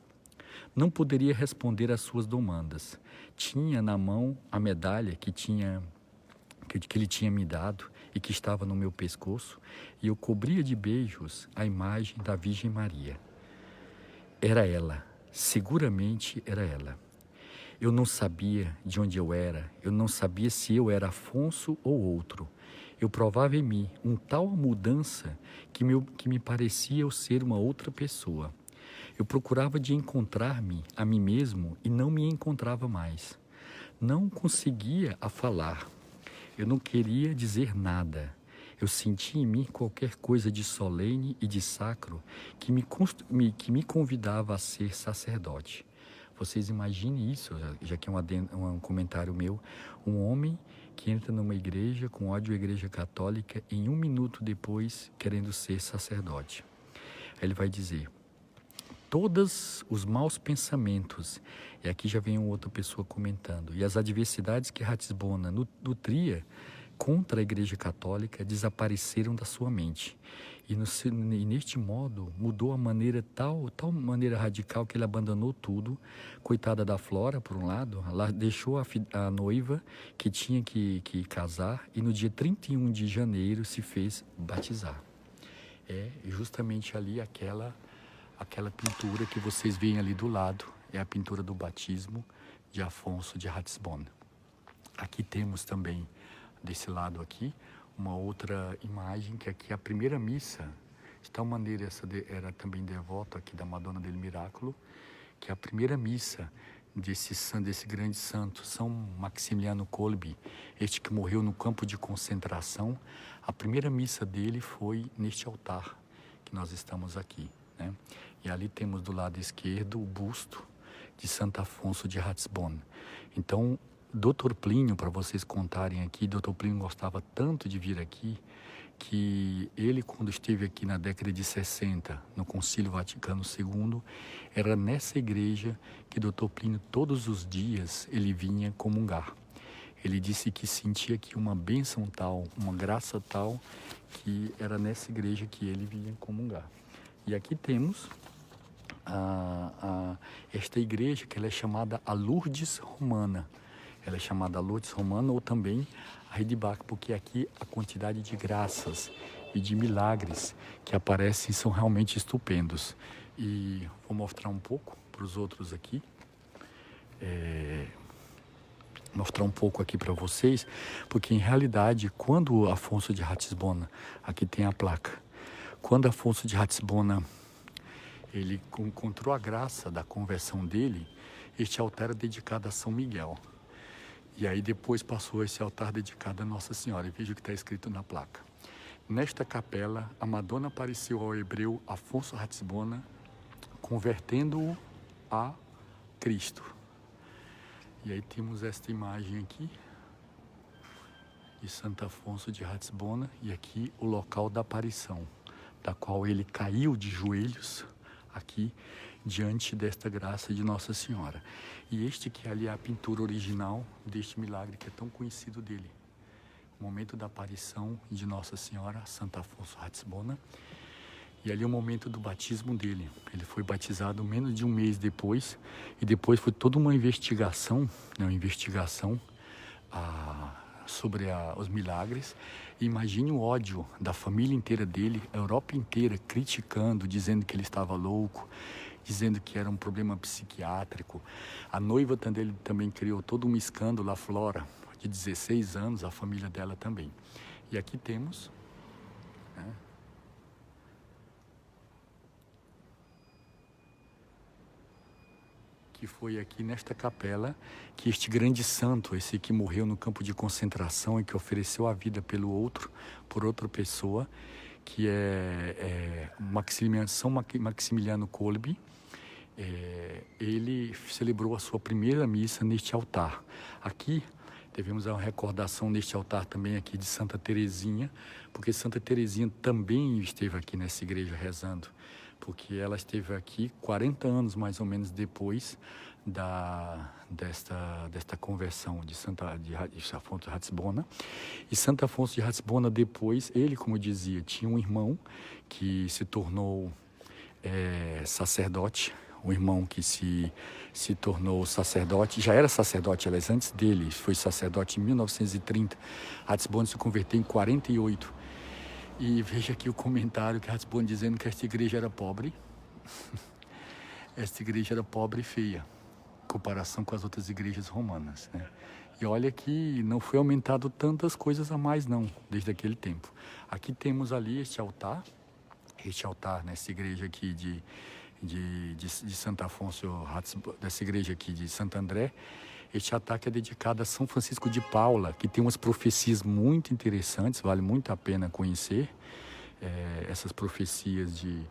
[SPEAKER 1] Não poderia responder às suas demandas. Tinha na mão a medalha que ele tinha me dado e que estava no meu pescoço, e eu cobria de beijos a imagem da Virgem Maria. Era ela, seguramente era ela. Eu não sabia de onde eu era, eu não sabia se eu era Afonso ou outro. Eu provava em mim tal mudança que me parecia eu ser uma outra pessoa. Eu procurava de encontrar-me a mim mesmo e não me encontrava mais. Não conseguia falar. Eu não queria dizer nada. Eu sentia em mim qualquer coisa de solene e de sacro que me convidava a ser sacerdote. Vocês imaginem isso, já que é um comentário meu, um homem que entra numa igreja com ódio à igreja católica em 1 minuto depois querendo ser sacerdote. Aí ele vai dizer: todos os maus pensamentos, e aqui já vem uma outra pessoa comentando, e as adversidades que Ratisbona nutria contra a Igreja Católica desapareceram da sua mente. E neste modo mudou a maneira tal maneira radical que ele abandonou tudo. Coitada da Flora, por um lado, ela deixou a noiva que tinha que casar e no dia 31 de janeiro se fez batizar. É justamente ali aquela pintura que vocês veem ali do lado, é a pintura do batismo de Afonso de Ratisbona. Aqui temos também, desse lado aqui, uma outra imagem, que aqui é a primeira missa. De tal maneira, era também devoto aqui da Madonna del Miracolo, que é a primeira missa desse grande santo, São Maximiliano Kolbe, este que morreu no campo de concentração. A primeira missa dele foi neste altar que nós estamos aqui, né? E ali temos do lado esquerdo o busto de Santo Afonso de Ratisbona. Então, Dr. Plínio, para vocês contarem aqui, Dr. Plínio gostava tanto de vir aqui, que ele, quando esteve aqui na década de 60, no Concílio Vaticano II, era nessa igreja que Dr. Plínio, todos os dias, ele vinha comungar. Ele disse que sentia aqui uma bênção tal, uma graça tal, que era nessa igreja que ele vinha comungar. E aqui temos esta igreja, que ela é chamada a Lourdes Romana. Ela é chamada Lourdes Romana ou também a Redibach, porque aqui a quantidade de graças e de milagres que aparecem são realmente estupendos. E vou mostrar um pouco para os outros aqui. Mostrar um pouco aqui para vocês, porque em realidade, quando Afonso de Ratisbona, aqui tem a placa, quando Afonso de Ratisbona ele encontrou a graça da conversão dele. Este altar era dedicado a São Miguel. E aí depois passou esse altar dedicado a Nossa Senhora. E veja o que está escrito na placa. Nesta capela, a Madonna apareceu ao hebreu Afonso Ratisbona, convertendo-o a Cristo. E aí temos esta imagem aqui de Santo Afonso de Ratisbona, e aqui o local da aparição, da qual ele caiu de joelhos aqui diante desta graça de Nossa Senhora. E este que ali é a pintura original deste milagre que é tão conhecido dele. O momento da aparição de Nossa Senhora, Santo Afonso Ratisbona. E ali é o momento do batismo dele. Ele foi batizado menos de um mês depois. E depois foi toda uma investigação, sobre os milagres. E imagine o ódio da família inteira dele, a Europa inteira criticando, dizendo que ele estava louco, dizendo que era um problema psiquiátrico. A noiva dele também criou todo um escândalo, a Flora, de 16 anos, a família dela também. E aqui temos, né, que foi aqui nesta capela que este grande santo, esse que morreu no campo de concentração e que ofereceu a vida pelo outro, por outra pessoa, que é São Maximiliano Kolbe, ele celebrou a sua primeira missa neste altar. Aqui devemos uma recordação neste altar também aqui de Santa Teresinha, porque Santa Teresinha também esteve aqui nessa igreja rezando, porque ela esteve aqui 40 anos mais ou menos depois desta conversão de Afonso de Ratisbona. E Santo Afonso de Ratisbona depois, ele, como eu dizia, tinha um irmão que se tornou sacerdote, um irmão que se tornou sacerdote, já era sacerdote, aliás, antes dele, foi sacerdote em 1930. Ratisbona se converteu em 48. E veja aqui o comentário que Ratisbona dizendo que esta igreja era pobre. Esta igreja era pobre e feia, em comparação com as outras igrejas romanas, né? E olha que não foi aumentado tantas coisas a mais não, desde aquele tempo. Aqui temos ali este altar nessa igreja aqui de Santo Afonso, dessa igreja aqui de Santo André. Este altar é dedicado a São Francisco de Paula, que tem umas profecias muito interessantes, vale muito a pena conhecer essas profecias de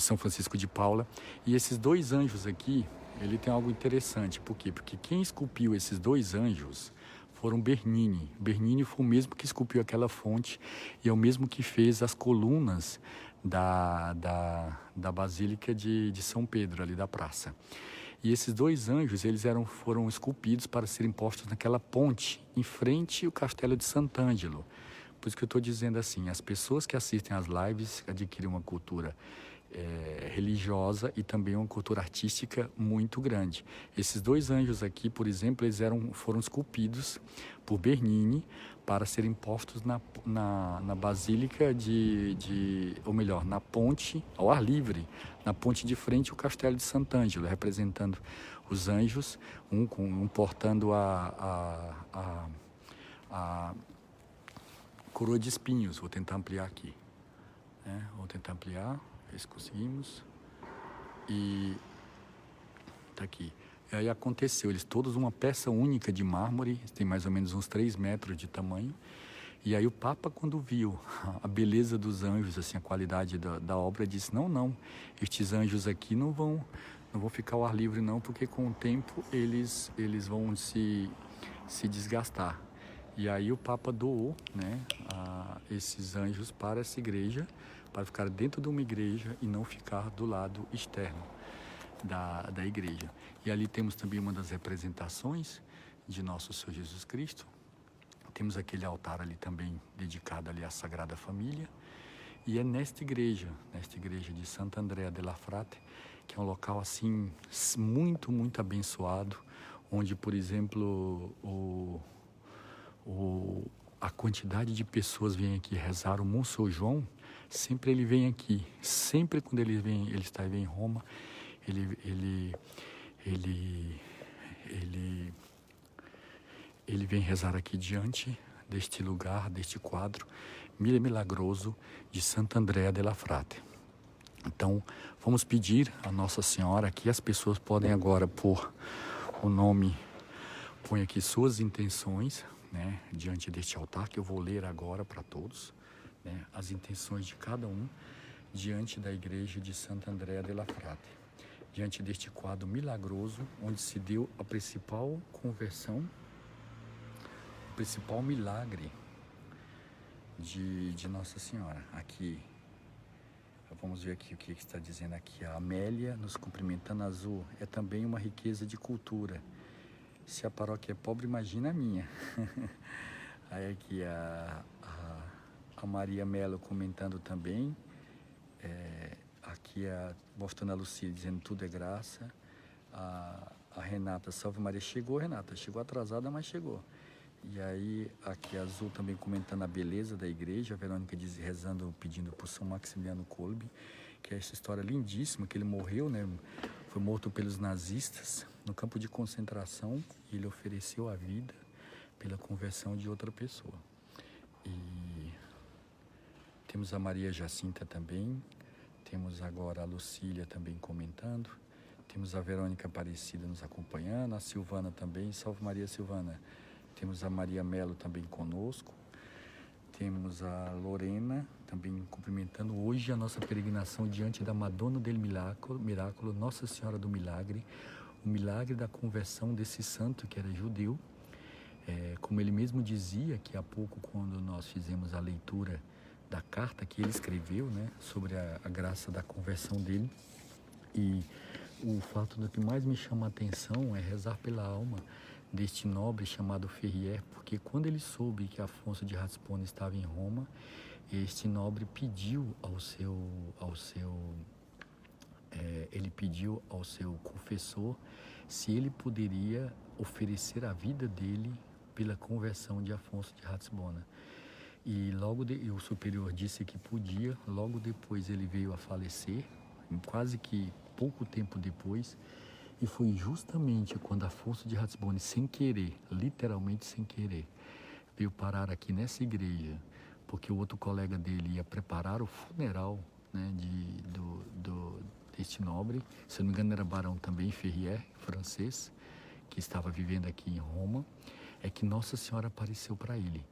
[SPEAKER 1] São Francisco de Paula. E esses dois anjos aqui, ele tem algo interessante. Por quê? Porque quem esculpiu esses dois anjos foram Bernini. Bernini foi o mesmo que esculpiu aquela fonte e é o mesmo que fez as colunas da Basílica de São Pedro, ali da praça. E esses dois anjos, foram esculpidos para serem postos naquela ponte, em frente ao castelo de Sant'Angelo. Por isso que eu estou dizendo assim, as pessoas que assistem às lives adquirem uma cultura religiosa e também uma cultura artística muito grande. Esses dois anjos aqui, por exemplo, foram esculpidos por Bernini para serem postos na Basílica ou melhor, na ponte, ao ar livre, na ponte de frente ao Castelo de Sant'Angelo, representando os anjos, um portando a coroa de espinhos. Vou tentar ampliar aqui. Vou tentar ampliar, ver se conseguimos. E tá aqui. E aí aconteceu, eles todos uma peça única de mármore, tem mais ou menos uns 3 metros de tamanho. E aí o Papa, quando viu a beleza dos anjos, assim, a qualidade da obra, disse, não, estes anjos aqui não vão ficar ao ar livre não, porque com o tempo eles vão se desgastar. E aí o Papa doou, né, esses anjos para essa igreja, para ficar dentro de uma igreja e não ficar do lado externo da igreja. E ali temos também uma das representações de Nosso Senhor Jesus Cristo. Temos aquele altar ali também dedicado ali à Sagrada Família. E é nesta igreja de Santo Andrea della Frate, que é um local assim muito, muito abençoado, onde, por exemplo, a quantidade de pessoas vem aqui rezar o Monsenhor João, sempre ele vem aqui, sempre quando ele está em Roma, ele vem rezar aqui diante deste lugar, deste quadro milagroso de Santo Andrea della Frate. Então, vamos pedir a Nossa Senhora que as pessoas podem agora pôr o nome, põe aqui suas intenções, né, diante deste altar, que eu vou ler agora para todos, né, as intenções de cada um diante da igreja de Santa Andrea della Frate, diante deste quadro milagroso, onde se deu a principal conversão, o principal milagre de Nossa Senhora. Aqui, vamos ver aqui o que está dizendo aqui. A Amélia nos cumprimentando, azul. É também uma riqueza de cultura. Se a paróquia é pobre, imagina a minha. Aí aqui a Maria Melo comentando também. Aqui mostrando a Lucia dizendo tudo é graça. A Renata, salve Maria. Chegou, Renata. Chegou atrasada, mas chegou. E aí, aqui a Azul também comentando a beleza da igreja, a Verônica rezando, pedindo por São Maximiliano Kolbe, que é essa história lindíssima, que ele morreu, né? Foi morto pelos nazistas no campo de concentração e ele ofereceu a vida pela conversão de outra pessoa. E temos a Maria Jacinta também, temos agora a Lucília também comentando, temos a Verônica Aparecida nos acompanhando, a Silvana também, salve Maria Silvana. Temos a Maria Melo também conosco. Temos a Lorena também cumprimentando hoje a nossa peregrinação diante da Madonna del Miracolo, Nossa Senhora do Milagre, o milagre da conversão desse santo que era judeu. Como ele mesmo dizia, que há pouco, quando nós fizemos a leitura da carta que ele escreveu, né, sobre a graça da conversão dele. E o fato do que mais me chama a atenção é rezar pela alma deste nobre chamado Ferrier, porque quando ele soube que Afonso de Ratisbona estava em Roma, este nobre pediu ele pediu ao seu confessor se ele poderia oferecer a vida dele pela conversão de Afonso de Ratisbona. E o superior disse que podia. Logo depois ele veio a falecer, quase que pouco tempo depois. E foi justamente quando Afonso de Ratisbona, sem querer, literalmente sem querer, veio parar aqui nessa igreja, porque o outro colega dele ia preparar o funeral, né, deste nobre, se eu não me engano era barão também, Ferrier, francês, que estava vivendo aqui em Roma, é que Nossa Senhora apareceu para ele.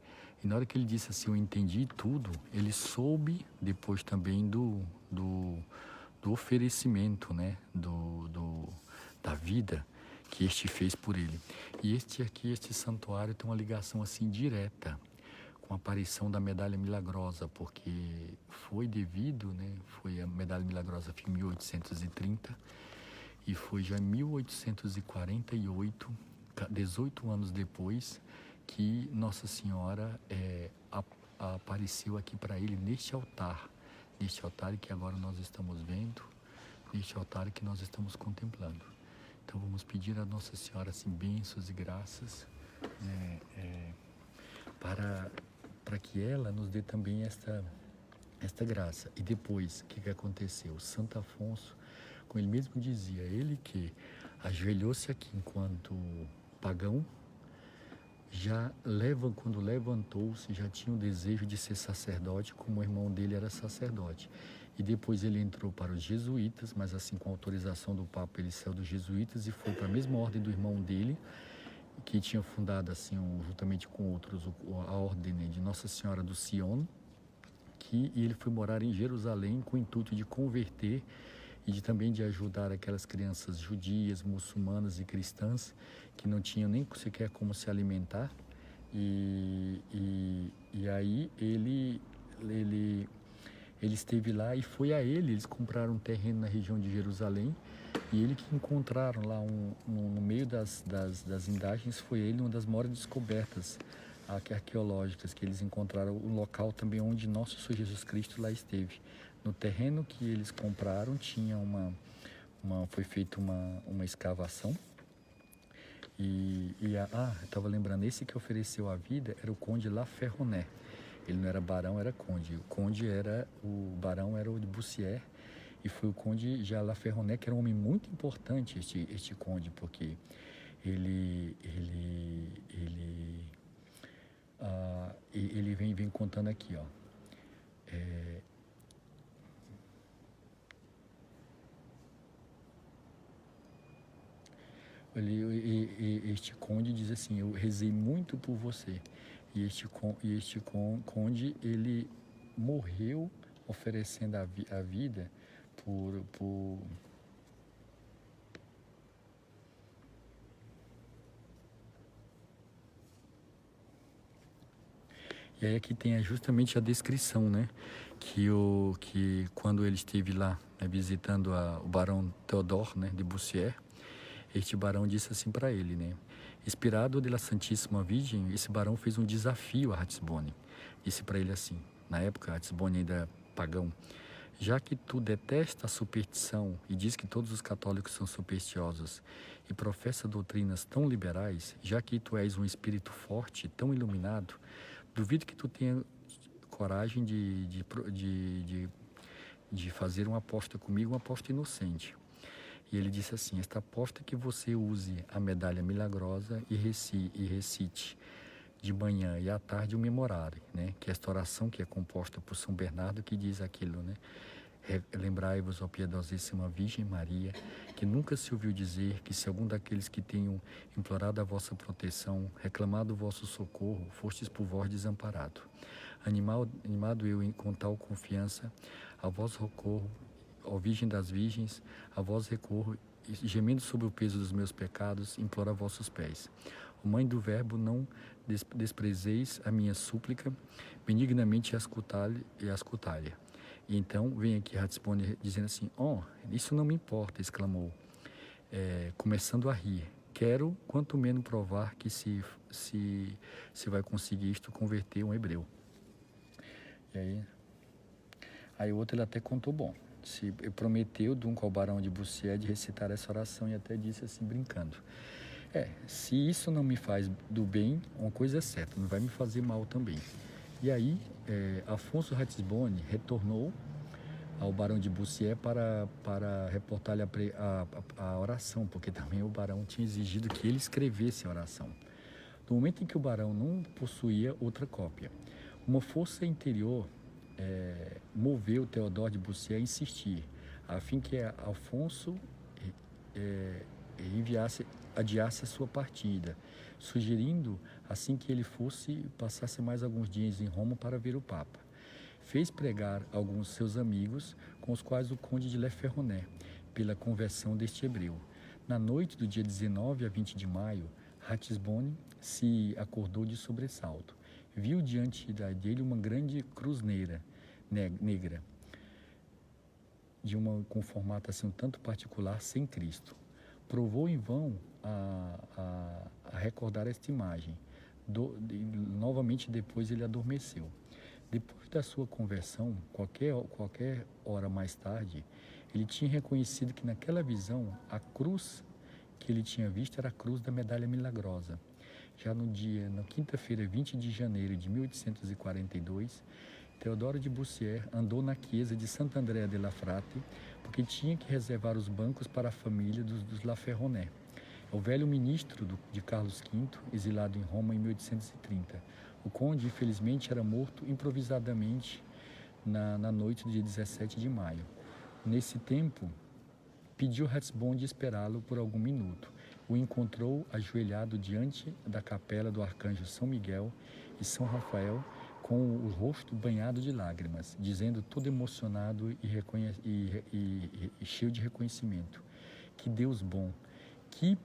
[SPEAKER 1] E na hora que ele disse assim, eu entendi tudo, ele soube depois também do oferecimento, né, da vida que este fez por ele. E este santuário tem uma ligação assim direta com a aparição da Medalha Milagrosa, porque foi devido, né, foi a Medalha Milagrosa em 1830 e foi já em 1848, 18 anos depois, que Nossa Senhora apareceu aqui para ele neste altar que agora nós estamos vendo, neste altar que nós estamos contemplando. Então vamos pedir a Nossa Senhora assim, bênçãos e graças, né, para que ela nos dê também esta graça. E depois, o que aconteceu? Santo Afonso, como ele mesmo dizia, ele que ajoelhou-se aqui enquanto pagão, quando levantou-se, já tinha o desejo de ser sacerdote, como o irmão dele era sacerdote. E depois ele entrou para os jesuítas, mas assim, com autorização do Papa, ele saiu dos jesuítas e foi para a mesma ordem do irmão dele, que tinha fundado, assim, juntamente com outros, a ordem, né, de Nossa Senhora do Sion, e ele foi morar em Jerusalém com o intuito de converter e também de ajudar aquelas crianças judias, muçulmanas e cristãs que não tinham nem sequer como se alimentar. E aí ele esteve lá e foi a eles compraram um terreno na região de Jerusalém, e ele que encontraram lá no meio das indagens, foi ele uma das maiores descobertas arqueológicas, que eles encontraram o local também onde Nosso Senhor Jesus Cristo lá esteve. No terreno que eles compraram tinha foi feita uma escavação. Eu estava lembrando, esse que ofereceu a vida era o Conde La Ferronnays. Ele não era barão, era conde. O barão era o de Bussière, e foi o Conde já La Ferronnays, que era um homem muito importante, este conde, porque ele vem contando aqui, ó. este conde diz assim: eu rezei muito por você. E este conde, ele morreu oferecendo a vida por. E aí aqui tem justamente a descrição, né? Que quando ele esteve lá, né, visitando o barão Theodore, né, de Bussière, este barão disse assim para ele, né? Inspirado pela Santíssima Virgem, esse barão fez um desafio a Ratisbonne. Disse para ele assim, na época Ratisbonne ainda era pagão: já que tu detesta a superstição e diz que todos os católicos são supersticiosos e professa doutrinas tão liberais, já que tu és um espírito forte, tão iluminado, duvido que tu tenha coragem de fazer uma aposta comigo, uma aposta inocente. E ele disse assim: esta aposta é que você use a medalha milagrosa e recite de manhã e à tarde o memorário, né? Que é esta oração que é composta por São Bernardo, que diz aquilo, né? Lembrai-vos, ó piedosíssima Virgem Maria, que nunca se ouviu dizer que se algum daqueles que tenham implorado a vossa proteção, reclamado o vosso socorro, fostes por vós desamparado. Animado eu com tal confiança, a vós recorro, ó Virgem das Virgens, a vós recorro, e gemendo sob o peso dos meus pecados, imploro a vossos pés. Ó Mãe do Verbo, não desprezeis a minha súplica, benignamente escutai-lhe. E então vem aqui Ratisbonne dizendo assim: isso não me importa, exclamou, começando a rir. Quero, quanto menos, provar que se vai conseguir isto, converter um hebreu. E aí o outro ele até contou, se prometeu ao barão de Bussière de recitar essa oração e até disse assim, brincando: se isso não me faz do bem, uma coisa é certa, não vai me fazer mal também. E aí, Afonso Ratisbonne retornou ao barão de Bussière para reportar-lhe a oração, porque também o barão tinha exigido que ele escrevesse a oração. No momento em que o barão não possuía outra cópia, uma força interior moveu Theodore de Bussière a insistir, a fim que Afonso adiasse a sua partida, sugerindo assim que ele passasse mais alguns dias em Roma para ver o Papa. Fez pregar alguns seus amigos, com os quais o conde de La Ferronnays, pela conversão deste hebreu. Na noite do dia 19 a 20 de maio, Ratisbonne se acordou de sobressalto. Viu diante dele uma grande cruz negra, com formato assim um tanto particular, sem Cristo. Provou em vão a recordar esta imagem. Novamente depois ele adormeceu. Depois da sua conversão, qualquer hora mais tarde, ele tinha reconhecido que naquela visão a cruz que ele tinha visto era a cruz da medalha milagrosa. Já na quinta-feira, 20 de janeiro de 1842, Teodoro de Bussière andou na chiesa de Sant'Andrea della Frate, porque tinha que reservar os bancos para a família dos La Ferronnays. O velho ministro de Carlos V, exilado em Roma em 1830. O conde, infelizmente, era morto improvisadamente na noite do dia 17 de maio. Nesse tempo, pediu Ratisbonne de esperá-lo por algum minuto. O encontrou ajoelhado diante da capela do arcanjo São Miguel e São Rafael, com o rosto banhado de lágrimas, dizendo, todo emocionado e cheio de reconhecimento: que Deus bom, que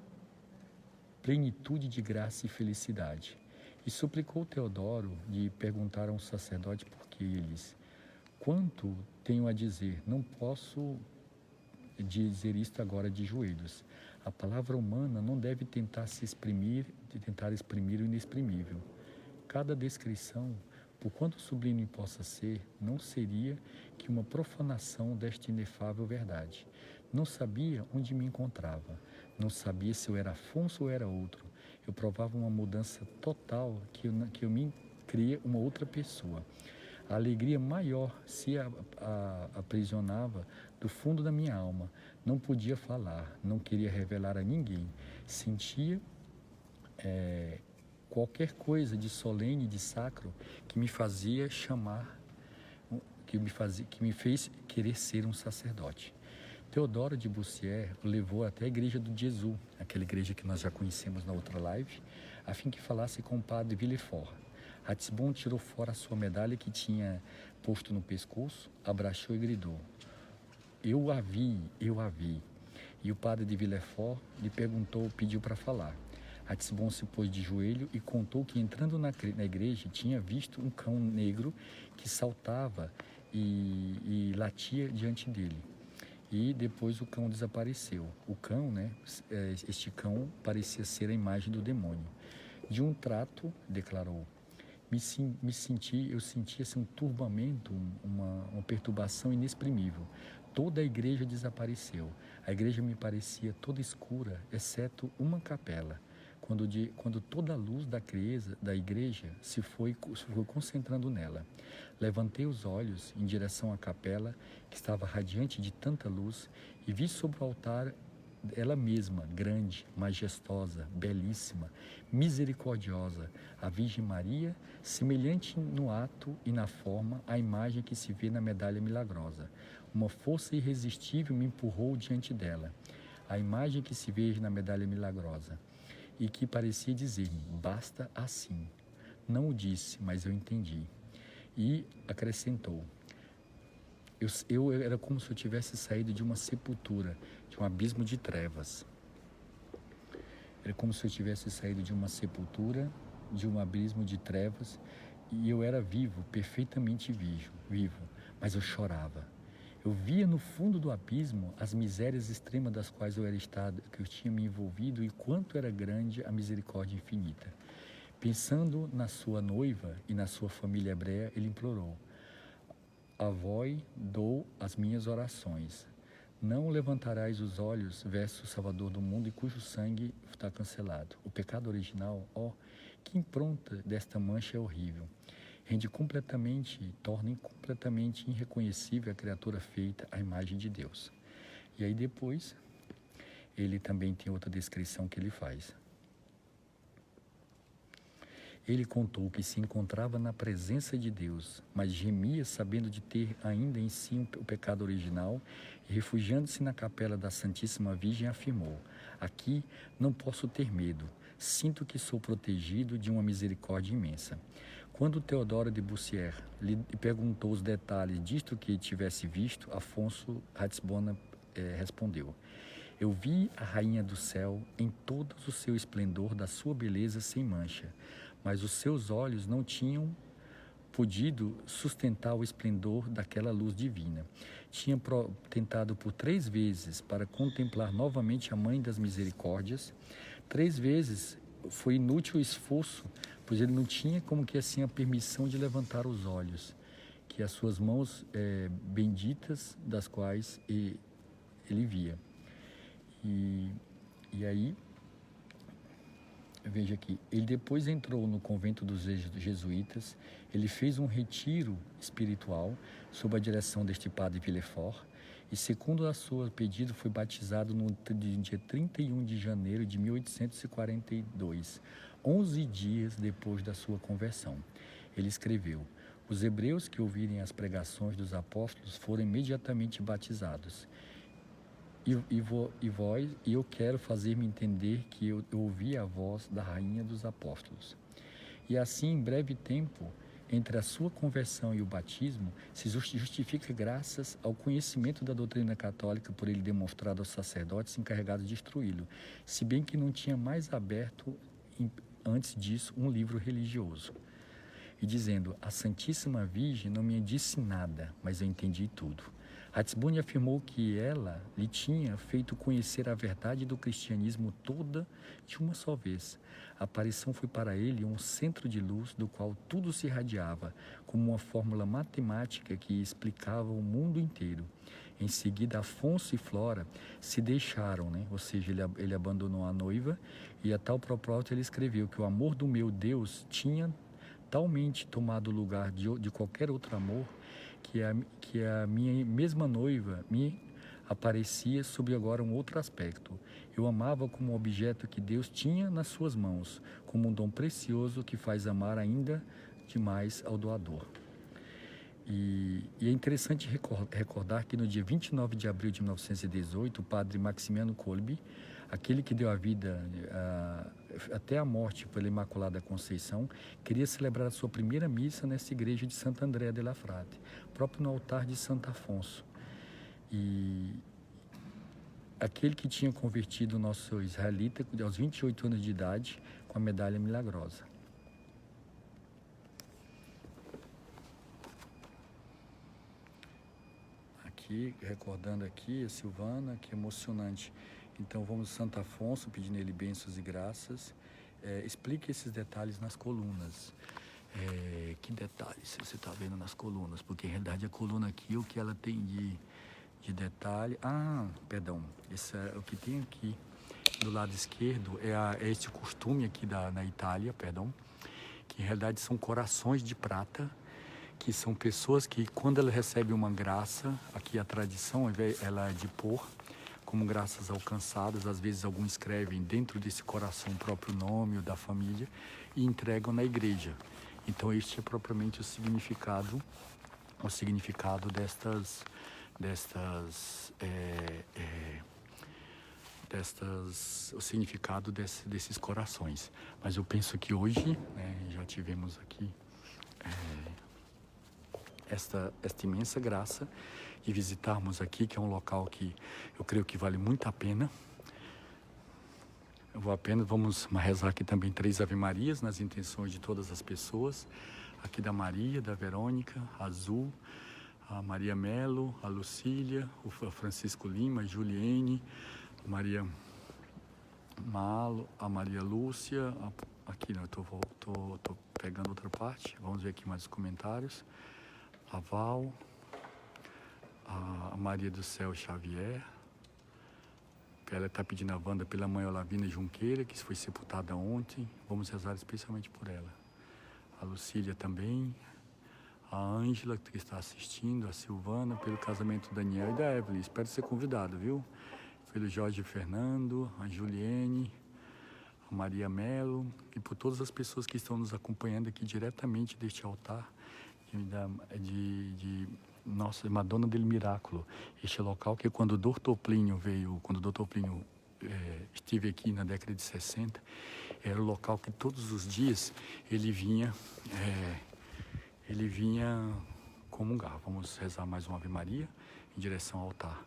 [SPEAKER 1] plenitude de graça e felicidade. E suplicou Teodoro de perguntar a um sacerdote por que eles: quanto tenho a dizer, não posso dizer isto agora de joelhos. A palavra humana não deve tentar exprimir o inexprimível. Cada descrição, por quanto sublime possa ser, não seria que uma profanação desta inefável verdade. Não sabia onde me encontrava, não sabia se eu era Afonso ou era outro. Eu provava uma mudança total, que eu me cria uma outra pessoa. A alegria maior se aprisionava do fundo da minha alma. Não podia falar, não queria revelar a ninguém. Sentia qualquer coisa de solene, de sacro, que me fazia chamar, que me fez querer ser um sacerdote.
[SPEAKER 2] Teodoro de Bussier o levou até a igreja do Jesus, aquela igreja que nós já conhecemos na outra live, a fim que falasse com o padre Villefort. Ratisbon tirou fora a sua medalha que tinha posto no pescoço, abraçou e gritou: eu a vi, eu a vi. E o padre de Villefort lhe perguntou, pediu para falar. Ratisbon se pôs de joelho e contou que, entrando na igreja, tinha visto um cão negro que saltava e latia diante dele. E depois o cão desapareceu. O cão, né, este cão parecia ser a imagem do demônio. De um trato, declarou, eu senti assim, um turbamento, uma perturbação inexprimível. Toda a igreja desapareceu. A igreja me parecia toda escura, exceto uma capela. Quando toda a luz da igreja se foi concentrando nela. Levantei os olhos em direção à capela, que estava radiante de tanta luz, e vi sobre o altar ela mesma, grande, majestosa, belíssima, misericordiosa, a Virgem Maria, semelhante no ato e na forma à imagem que se vê na medalha milagrosa. Uma força irresistível me empurrou diante dela, a imagem que se vê na medalha milagrosa, e que parecia dizer-me: basta assim. Não o disse, mas eu entendi. E acrescentou: eu era como se eu tivesse saído de uma sepultura, de um abismo de trevas. Era como se eu tivesse saído de uma sepultura, de um abismo de trevas, e eu era vivo, perfeitamente vivo, mas eu chorava. Eu via no fundo do abismo as misérias extremas das quais que eu tinha me envolvido, e quanto era grande a misericórdia infinita. Pensando na sua noiva e na sua família hebreia, ele implorou: a vós dou as minhas orações. Não levantarás os olhos verso o Salvador do mundo, e cujo sangue está cancelado. O pecado original, que impronta desta mancha é horrível. Torna completamente irreconhecível a criatura feita à imagem de Deus. E aí depois, ele também tem outra descrição que ele faz. Ele contou que se encontrava na presença de Deus, mas gemia sabendo de ter ainda em si o pecado original, e refugiando-se na capela da Santíssima Virgem afirmou: aqui não posso ter medo, sinto que sou protegido de uma misericórdia imensa. Quando Teodoro de Bussier lhe perguntou os detalhes disto que tivesse visto, Afonso Ratisbona respondeu: eu vi a Rainha do Céu em todo o seu esplendor da sua beleza sem mancha, mas os seus olhos não tinham podido sustentar o esplendor daquela luz divina. Tinha tentado por 3 vezes para contemplar novamente a Mãe das Misericórdias. 3 vezes foi inútil o esforço, pois ele não tinha como que assim a permissão de levantar os olhos, que as suas mãos benditas, das quais ele via. E aí, veja aqui, ele depois entrou no convento dos jesuítas, ele fez um retiro espiritual sob a direção deste padre Villefort, e segundo a sua pedido foi batizado no dia 31 de janeiro de 1842, 11 dias depois da sua conversão. Ele escreveu: os hebreus que ouvirem as pregações dos apóstolos foram imediatamente batizados. E eu quero fazer-me entender que eu ouvi a voz da Rainha dos Apóstolos. E assim, em breve tempo, entre a sua conversão e o batismo, se justifica graças ao conhecimento da doutrina católica por ele demonstrado aos sacerdotes encarregados de instruí-lo, se bem que não tinha mais aberto, antes disso, um livro religioso. E dizendo: a Santíssima Virgem não me disse nada, mas eu entendi tudo. Ratisbon afirmou que ela lhe tinha feito conhecer a verdade do cristianismo toda de uma só vez. A aparição foi para ele um centro de luz do qual tudo se irradiava, como uma fórmula matemática que explicava o mundo inteiro. Em seguida, Afonso e Flora se deixaram, ou seja, ele abandonou a noiva, e a tal propósito ele escreveu que o amor do meu Deus tinha talmente tomado o lugar de qualquer outro amor, que a minha mesma noiva me aparecia sob agora um outro aspecto. Eu amava como um objeto que Deus tinha nas suas mãos, como um dom precioso que faz amar ainda demais ao doador. E é interessante recordar que no dia 29 de abril de 1918, o padre Maximiano Kolbe, aquele que deu a vida até a morte pela Imaculada Conceição, queria celebrar a sua primeira missa nessa igreja de Santa Andrea della Frate, próprio no altar de Santo Afonso. E aquele que tinha convertido o nosso israelita aos 28 anos de idade com a medalha milagrosa. Aqui, recordando aqui a Silvana, que emocionante. Então vamos a Santo Afonso, pedindo ele bênçãos e graças. Explique esses detalhes nas colunas. Que detalhes você está vendo nas colunas? Porque, em realidade, a coluna aqui, o que ela tem de detalhe... Perdão. Esse é o que tem aqui do lado esquerdo. É esse costume aqui na Itália, perdão. Que, em realidade, são corações de prata. Que são pessoas que, quando ela recebe uma graça, aqui a tradição ela é de pôr como graças alcançadas. Às vezes alguns escrevem dentro desse coração o próprio nome ou da família e entregam na igreja. Então este é propriamente o significado o significado desses corações. Mas eu penso que hoje, já tivemos aqui esta imensa graça de visitarmos aqui, que é um local que eu creio que vale muito a pena. Vamos rezar aqui também 3 Ave Marias nas intenções de todas as pessoas. Aqui da Maria, da Verônica, a Azul, a Maria Melo, a Lucília, o Francisco Lima, a Juliene, a Maria Malo, a Maria Lúcia. Aqui, não, eu tô pegando outra parte. Vamos ver aqui mais os comentários. A Val, a Maria do Céu Xavier. Ela está pedindo a Wanda pela mãe Olavina Junqueira, que foi sepultada ontem. Vamos rezar especialmente por ela. A Lucília também. A Ângela, que está assistindo. A Silvana, pelo casamento do Daniel e da Evelyn. Espero ser convidado, viu? Pelo Jorge Fernando, a Juliene, a Maria Melo. E por todas as pessoas que estão nos acompanhando aqui diretamente deste altar de nossa Madonna del Miracolo. Este local que quando o Dr. Plínio esteve aqui na década de 60, era o local que todos os dias ele vinha comungar. Vamos rezar mais uma Ave Maria em direção ao altar.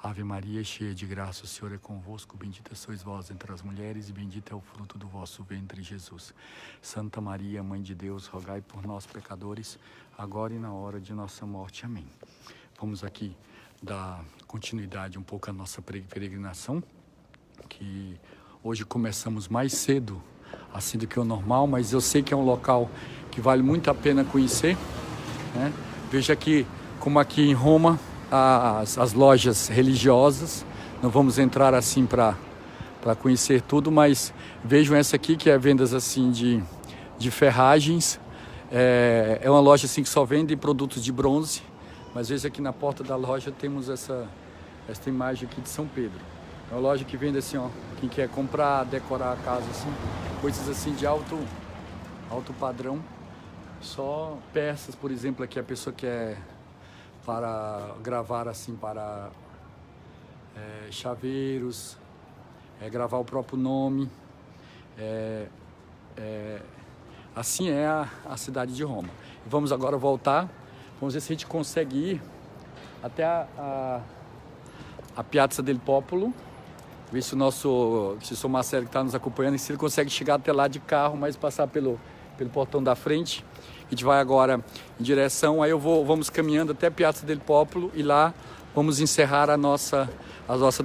[SPEAKER 2] Ave Maria, cheia de graça, o Senhor é convosco, bendita sois vós entre as mulheres e bendito é o fruto do vosso ventre, Jesus. Santa Maria, Mãe de Deus, rogai por nós, pecadores, agora e na hora de nossa morte. Amém. Vamos aqui dar continuidade um pouco à nossa peregrinação, que hoje começamos mais cedo, assim do que o normal, mas eu sei que é um local que vale muito a pena conhecer, né? Veja aqui, como aqui em Roma, as lojas religiosas. Não vamos entrar assim para conhecer tudo, mas vejam essa aqui, que é vendas assim de ferragens. É uma loja assim que só vende produtos de bronze, mas veja aqui na porta da loja temos esta imagem aqui de São Pedro. É uma loja que vende assim, ó, quem quer comprar, decorar a casa assim, coisas assim de alto padrão. Só peças, por exemplo, aqui a pessoa quer para gravar assim, para chaveiros, gravar o próprio nome. Assim é a cidade de Roma. Vamos agora voltar, vamos ver se a gente consegue ir até a Piazza del Popolo, ver se o professor Marcelo, que está nos acompanhando, se ele consegue chegar até lá de carro, mas passar pelo portão da frente. A gente vai agora em direção, aí vamos caminhando até a Piazza del Popolo e lá vamos encerrar a nossa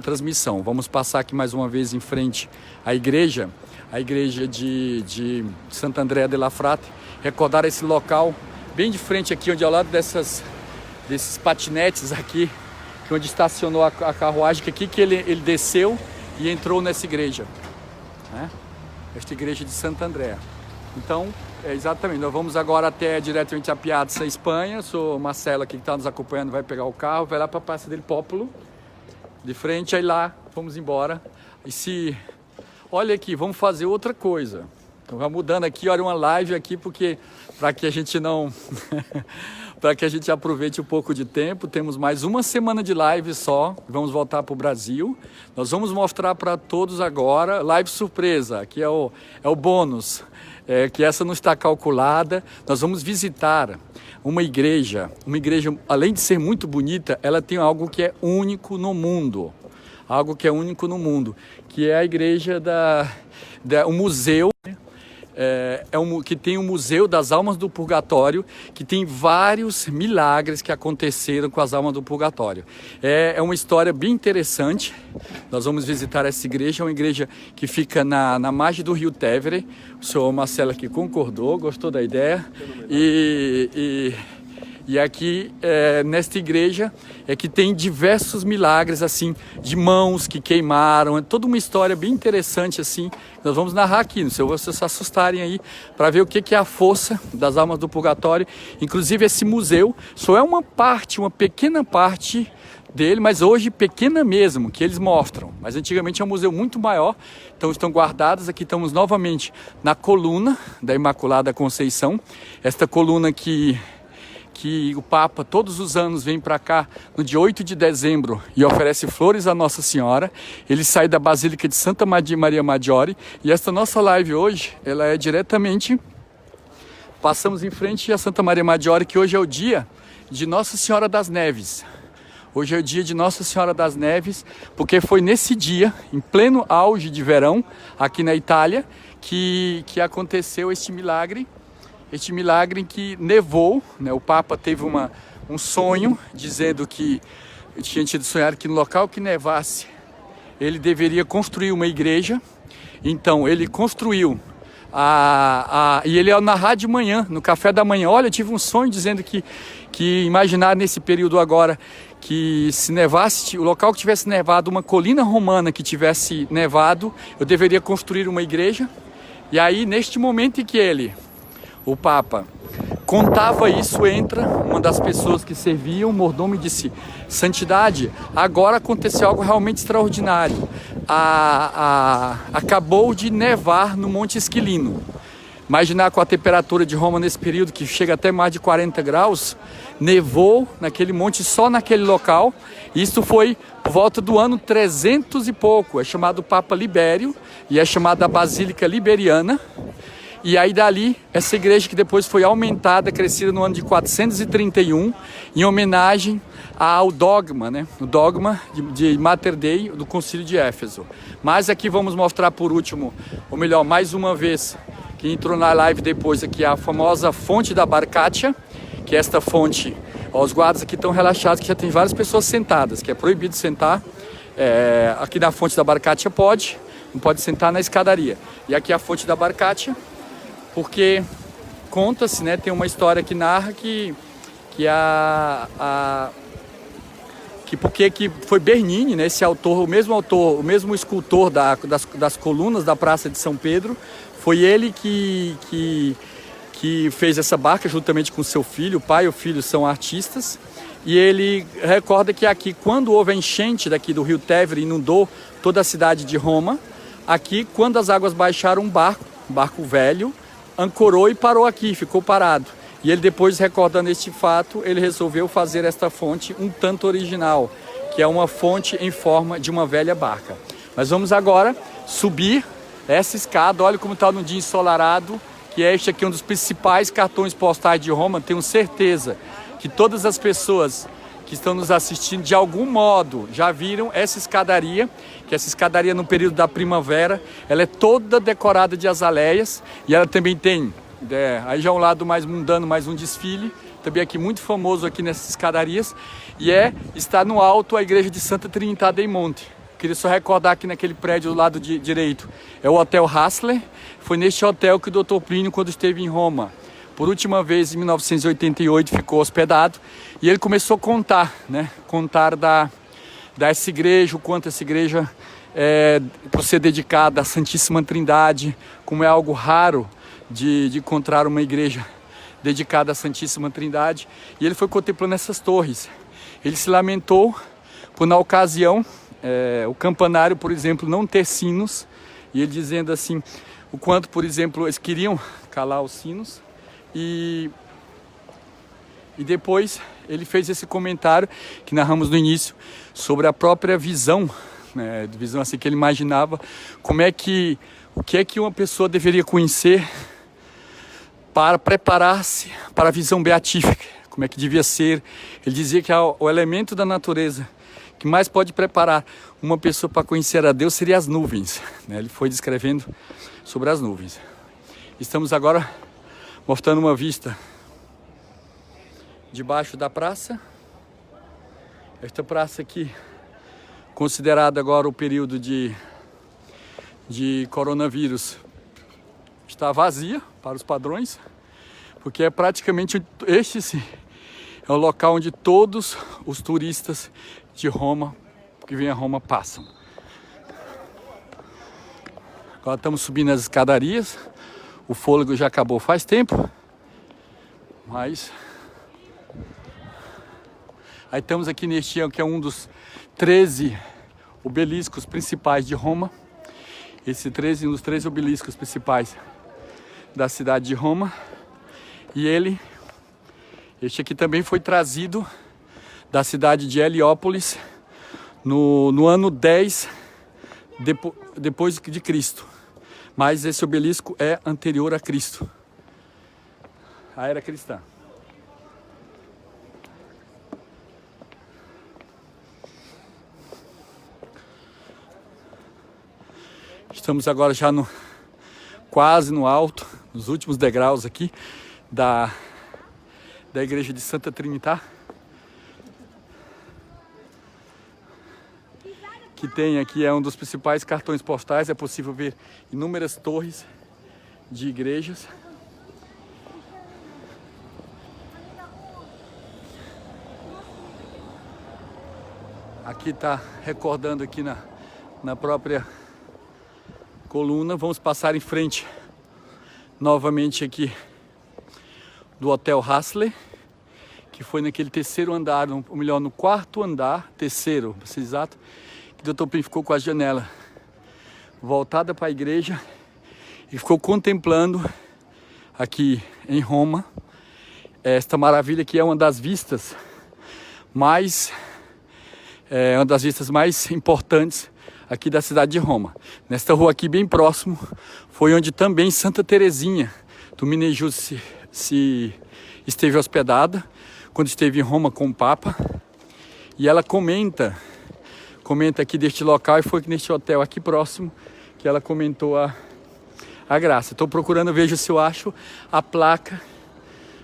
[SPEAKER 2] transmissão. Vamos passar aqui mais uma vez em frente à igreja, de Santa Andrea della Frate, recordar esse local bem de frente aqui, onde ao lado desses patinetes aqui, que onde estacionou a carruagem, que ele desceu e entrou nessa igreja, né? Esta igreja de Santa Andrea. Então, exatamente, nós vamos agora até diretamente a Piazza Espanha. Sou Marcelo aqui que está nos acompanhando, vai pegar o carro, vai lá para a Piazza del Popolo, de frente, aí lá, vamos embora. Olha aqui, vamos fazer outra coisa.
[SPEAKER 1] Então vai mudando aqui, olha, uma live aqui, porque para que a gente não... para que a gente aproveite um pouco de tempo, temos mais uma semana de live só, vamos voltar para o Brasil. Nós vamos mostrar para todos agora, live surpresa, que é o bônus, que essa não está calculada. Nós vamos visitar uma igreja, além de ser muito bonita, ela tem algo que é único no mundo. Algo que é único no mundo, que é a igreja um museu, que tem um Museu das Almas do Purgatório, que tem vários milagres que aconteceram com as almas do Purgatório. É uma história bem interessante. Nós vamos visitar essa igreja, é uma igreja que fica na margem do rio Tevere. O senhor Marcelo aqui concordou, gostou da ideia. E aqui, nesta igreja, é que tem diversos milagres, assim, de mãos que queimaram. É toda uma história bem interessante, assim. Nós vamos narrar aqui, não sei se vocês se assustarem aí, para ver o que é a força das almas do purgatório. Inclusive, esse museu só é uma pequena parte dele, mas hoje pequena mesmo, que eles mostram. Mas antigamente é um museu muito maior, então estão guardados. Aqui estamos novamente na coluna da Imaculada Conceição. Esta coluna que o Papa todos os anos vem para cá no dia 8 de dezembro e oferece flores à Nossa Senhora. Ele sai da Basílica de Santa Maria Maggiore, e esta nossa live hoje, ela é diretamente, passamos em frente a Santa Maria Maggiore, que hoje é o dia de Nossa Senhora das Neves. Hoje é o dia de Nossa Senhora das Neves, porque foi nesse dia, em pleno auge de verão, aqui na Itália, que aconteceu este milagre em que nevou, né? O Papa teve um sonho dizendo que tinha tido sonhado que no local que nevasse ele deveria construir uma igreja. Então ele construiu e ele ia narrar de manhã, no café da manhã: olha, eu tive um sonho dizendo que imaginar nesse período agora que se nevasse, o local que tivesse nevado, uma colina romana que tivesse nevado, eu deveria construir uma igreja. E aí, neste momento em que o Papa contava isso, entra uma das pessoas que serviam, o mordomo, e disse: santidade, agora aconteceu algo realmente extraordinário. Acabou de nevar no Monte Esquilino. Imaginar com a temperatura de Roma nesse período, que chega até mais de 40 graus, nevou naquele monte, só naquele local. Isso foi por volta do ano 300 e pouco. É chamado Papa Libério e é chamada a Basílica Liberiana. E aí dali, essa igreja que depois foi aumentada, crescida no ano de 431, em homenagem ao dogma, né? O dogma de Mater Dei do Concílio de Éfeso. Mas aqui vamos mostrar por último, ou melhor, mais uma vez, que entrou na live depois aqui, a famosa fonte da Barcaccia, que é esta fonte, os guardas aqui estão relaxados, que já tem várias pessoas sentadas, que é proibido sentar. Aqui na fonte da Barcaccia não pode sentar na escadaria. E aqui é a fonte da Barcaccia, porque conta-se, né, tem uma história que narra que foi Bernini, né, esse autor, o mesmo escultor das colunas da Praça de São Pedro, foi ele que fez essa barca juntamente com seu filho. O pai e o filho são artistas, e ele recorda que aqui, quando houve a enchente daqui do rio Tevere, inundou toda a cidade de Roma, aqui, quando as águas baixaram, um barco velho, ancorou e parou aqui, ficou parado. E ele, depois, recordando este fato, ele resolveu fazer esta fonte um tanto original, que é uma fonte em forma de uma velha barca. Mas vamos agora subir essa escada. Olha como está no dia ensolarado, que este aqui é um dos principais cartões postais de Roma. Tenho certeza que todas as pessoas que estão nos assistindo, de algum modo, já viram essa escadaria, que essa escadaria no período da primavera, ela é toda decorada de azaleias, e ela também tem, aí já um lado mais mundano, mais um desfile, também aqui muito famoso aqui nessas escadarias, e está no alto a igreja de Santa Trinità dei Monti. Queria só recordar que naquele prédio do lado direito é o Hotel Hassler. Foi neste hotel que o Dr. Plínio, quando esteve em Roma, por última vez em 1988, ficou hospedado, e ele começou a contar dessa igreja, o quanto essa igreja por ser dedicada à Santíssima Trindade, como é algo raro de encontrar uma igreja dedicada à Santíssima Trindade. E ele foi contemplando essas torres. Ele se lamentou por, na ocasião, o campanário, por exemplo, não ter sinos, e ele dizendo assim, o quanto, por exemplo, eles queriam calar os sinos, e depois ele fez esse comentário que narramos no início, sobre a própria visão, né, visão assim que ele imaginava, o que é que uma pessoa deveria conhecer para preparar-se para a visão beatífica, como é que devia ser. Ele dizia que o elemento da natureza que mais pode preparar uma pessoa para conhecer a Deus seria as nuvens, né? Ele foi descrevendo sobre as nuvens. Estamos agora mostrando uma vista debaixo da praça. Esta praça aqui, considerada agora o período de coronavírus, está vazia para os padrões, porque é praticamente este é o local onde todos os turistas de Roma, que vêm a Roma, passam. Agora estamos subindo as escadarias, o fôlego já acabou faz tempo, mas aí estamos aqui neste que é um dos 13 obeliscos principais de Roma. Um dos 13 obeliscos principais da cidade de Roma. E este aqui também foi trazido da cidade de Heliópolis no ano 10 depois de Cristo. Mas esse obelisco é anterior a Cristo, a era cristã. Estamos agora já quase no alto, nos últimos degraus aqui da igreja de Santa Trinità, que tem aqui, é um dos principais cartões postais. É possível ver inúmeras torres de igrejas. Aqui está recordando aqui na própria coluna. Vamos passar em frente novamente aqui do Hotel Hassler, que foi naquele terceiro andar, ou melhor, no quarto andar, terceiro, para ser exato, que o Dr. Pim ficou com a janela voltada para a igreja e ficou contemplando aqui em Roma esta maravilha que é uma das vistas mais importantes aqui da cidade de Roma. Nesta rua aqui bem próximo foi onde também Santa Teresinha do Menegildo se esteve hospedada quando esteve em Roma com o Papa, e ela comenta aqui deste local, e foi neste hotel aqui próximo que ela comentou a graça. Estou procurando, vejo se eu acho a placa,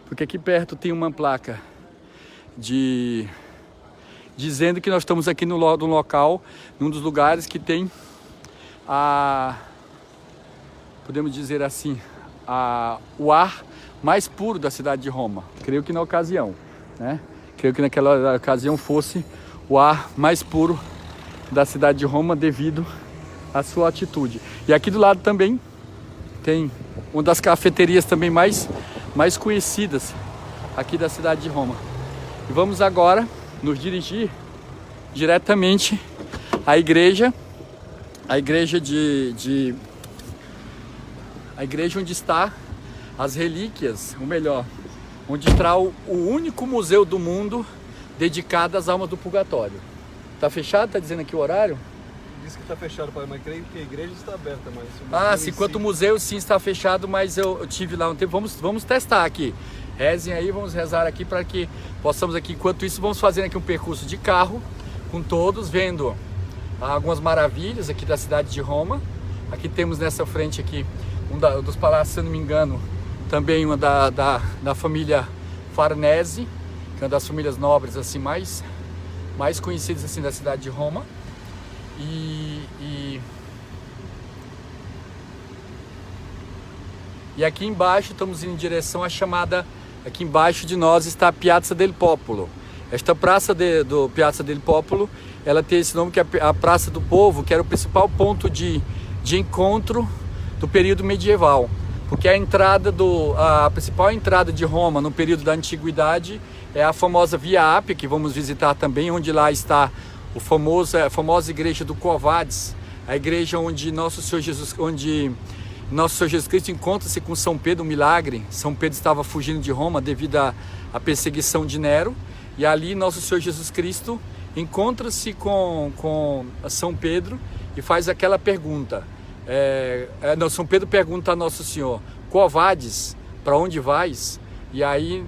[SPEAKER 1] porque aqui perto tem uma placa dizendo que nós estamos aqui no local, num dos lugares que tem podemos dizer assim, o ar mais puro da cidade de Roma. Creio que na ocasião, né? Creio que naquela ocasião fosse o ar mais puro da cidade de Roma devido à sua altitude. E aqui do lado também tem uma das cafeterias também mais conhecidas aqui da cidade de Roma. E vamos agora nos dirigir diretamente à igreja onde está as relíquias, ou melhor, onde está o único museu do mundo dedicado às almas do purgatório. Está fechado? Está dizendo aqui o horário?
[SPEAKER 3] Diz que está fechado, pai, mas creio que a igreja está aberta.
[SPEAKER 1] Sim, enquanto o museu sim está fechado, mas eu tive lá um tempo. Vamos testar aqui. Rezem aí, vamos rezar aqui para que possamos aqui. Enquanto isso, vamos fazer aqui um percurso de carro com todos, vendo algumas maravilhas aqui da cidade de Roma. Aqui temos nessa frente aqui um dos palácios, se eu não me engano, também uma da família Farnese, que é uma das famílias nobres assim mais conhecidas assim da cidade de Roma. E aqui embaixo estamos indo em direção à chamada. Aqui embaixo de nós está a Piazza del Popolo. Esta praça do Piazza del Popolo, ela tem esse nome, que é a Praça do Povo, que era o principal ponto de encontro do período medieval, porque a principal entrada de Roma no período da Antiguidade é a famosa Via Ápia, que vamos visitar também, onde lá está a famosa igreja do Quo Vadis, a igreja onde Nosso Senhor Jesus Cristo encontra-se com São Pedro, um milagre. São Pedro estava fugindo de Roma devido à perseguição de Nero, e ali Nosso Senhor Jesus Cristo encontra-se com São Pedro e faz aquela pergunta. São Pedro pergunta a Nosso Senhor: qual vades? Para onde vais? E aí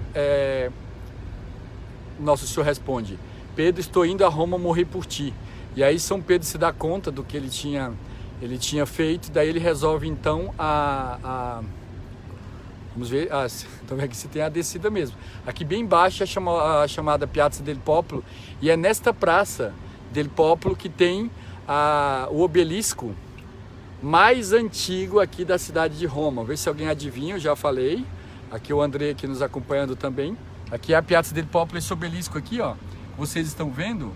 [SPEAKER 1] Nosso Senhor responde: Pedro, estou indo a Roma morrer por ti. E aí São Pedro se dá conta do que ele tinha feito, daí ele resolve então vamos ver, então aqui se tem a descida mesmo. Aqui bem embaixo é a chamada Piazza del Popolo, e é nesta Praça del Popolo que tem o obelisco mais antigo aqui da cidade de Roma. Vamos ver se alguém adivinha, eu já falei. Aqui o André aqui nos acompanhando também. Aqui é a Piazza del Popolo, esse obelisco aqui, ó. Vocês estão vendo?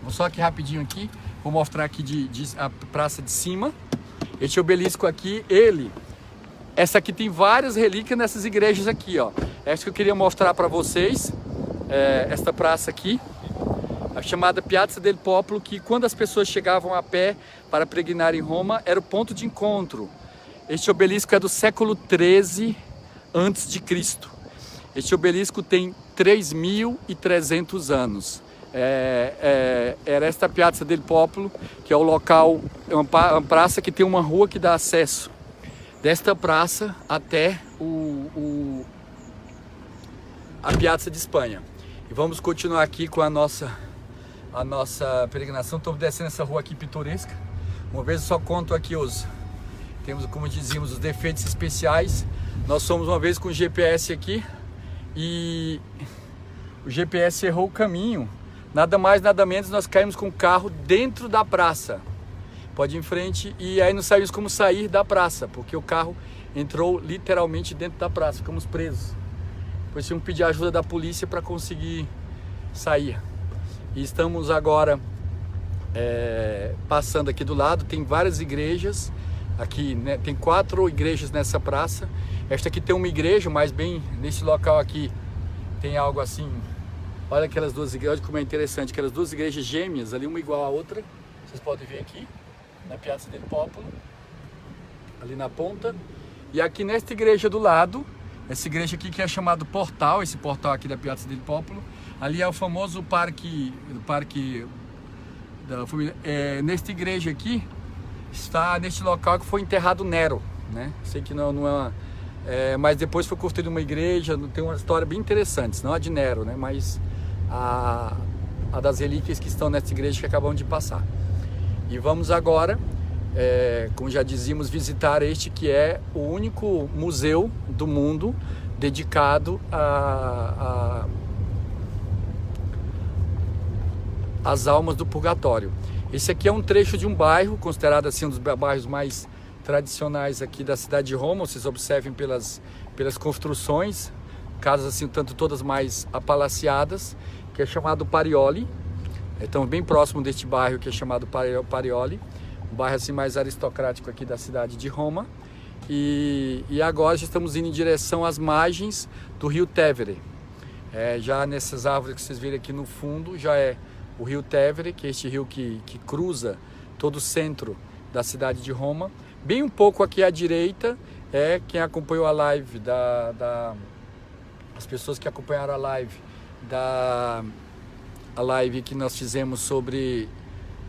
[SPEAKER 1] Vou só aqui rapidinho aqui, vou mostrar aqui a praça de cima. Este obelisco aqui, essa aqui tem várias relíquias nessas igrejas aqui, ó. Essa que eu queria mostrar para vocês, esta praça aqui, a chamada Piazza del Popolo, que quando as pessoas chegavam a pé para peregrinar em Roma, era o ponto de encontro. Este obelisco é do século 13 a.C. Este obelisco tem 3.300 anos. Era esta Piazza del Popolo, que é o local, é uma praça que tem uma rua que dá acesso desta praça até a Piazza de Espanha. E vamos continuar aqui com a nossa peregrinação. Estamos descendo essa rua aqui pitoresca. Uma vez eu só conto aqui temos, como dizíamos, os defeitos especiais. Nós fomos uma vez com o GPS aqui e o GPS errou o caminho. Nada mais, nada menos, nós caímos com o carro dentro da praça. Pode ir em frente. E aí não sabíamos como sair da praça, porque o carro entrou literalmente dentro da praça. Ficamos presos. Depois tivemos que pedir a ajuda da polícia para conseguir sair. E estamos agora passando aqui do lado. Tem várias igrejas aqui, né? Tem 4 igrejas nessa praça. Esta aqui tem uma igreja, mas bem nesse local aqui tem algo assim. Olha aquelas duas igrejas, olha como é interessante, aquelas duas igrejas gêmeas, ali uma igual à outra. Vocês podem ver aqui, na Piazza del Popolo, ali na ponta. E aqui nesta igreja do lado, essa igreja aqui que é chamado Portal, esse portal aqui da Piazza del Popolo. Ali é o famoso parque da família. Nesta igreja aqui, está neste local que foi enterrado Nero, né? Sei que não é mas depois foi construída uma igreja, tem uma história bem interessante, não a de Nero, né? Mas a das relíquias que estão nessa igreja que acabamos de passar. E vamos agora, como já dizíamos, visitar este que é o único museu do mundo dedicado às almas do purgatório. Esse aqui é um trecho de um bairro, considerado assim um dos bairros mais tradicionais aqui da cidade de Roma. Vocês observem pelas construções, casas assim, tanto todas mais apalaciadas, que é chamado Parioli. Estamos bem próximo deste bairro que é chamado Parioli, um bairro assim mais aristocrático aqui da cidade de Roma. E agora já estamos indo em direção às margens do rio Tevere. Já nessas árvores que vocês viram aqui no fundo, já é o rio Tevere, que é este rio que cruza todo o centro da cidade de Roma. Bem um pouco aqui à direita quem acompanhou a live as pessoas que acompanharam a live que nós fizemos sobre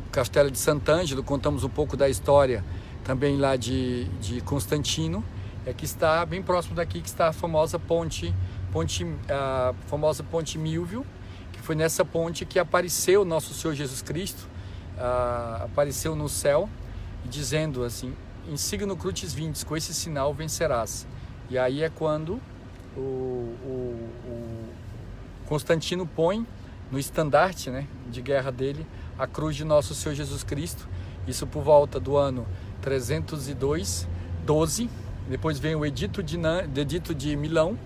[SPEAKER 1] o Castelo de Sant'Angelo, contamos um pouco da história também lá de Constantino, que está bem próximo daqui, que está a famosa ponte Milvio, que foi nessa ponte que apareceu Nosso Senhor Jesus Cristo, apareceu no céu, dizendo assim: "Insigno crucis vintis", com esse sinal vencerás. E aí é quando o Constantino põe no estandarte, né, de guerra dele a cruz de Nosso Senhor Jesus Cristo. Isso por volta do ano 312. Depois vem o edito de Milão,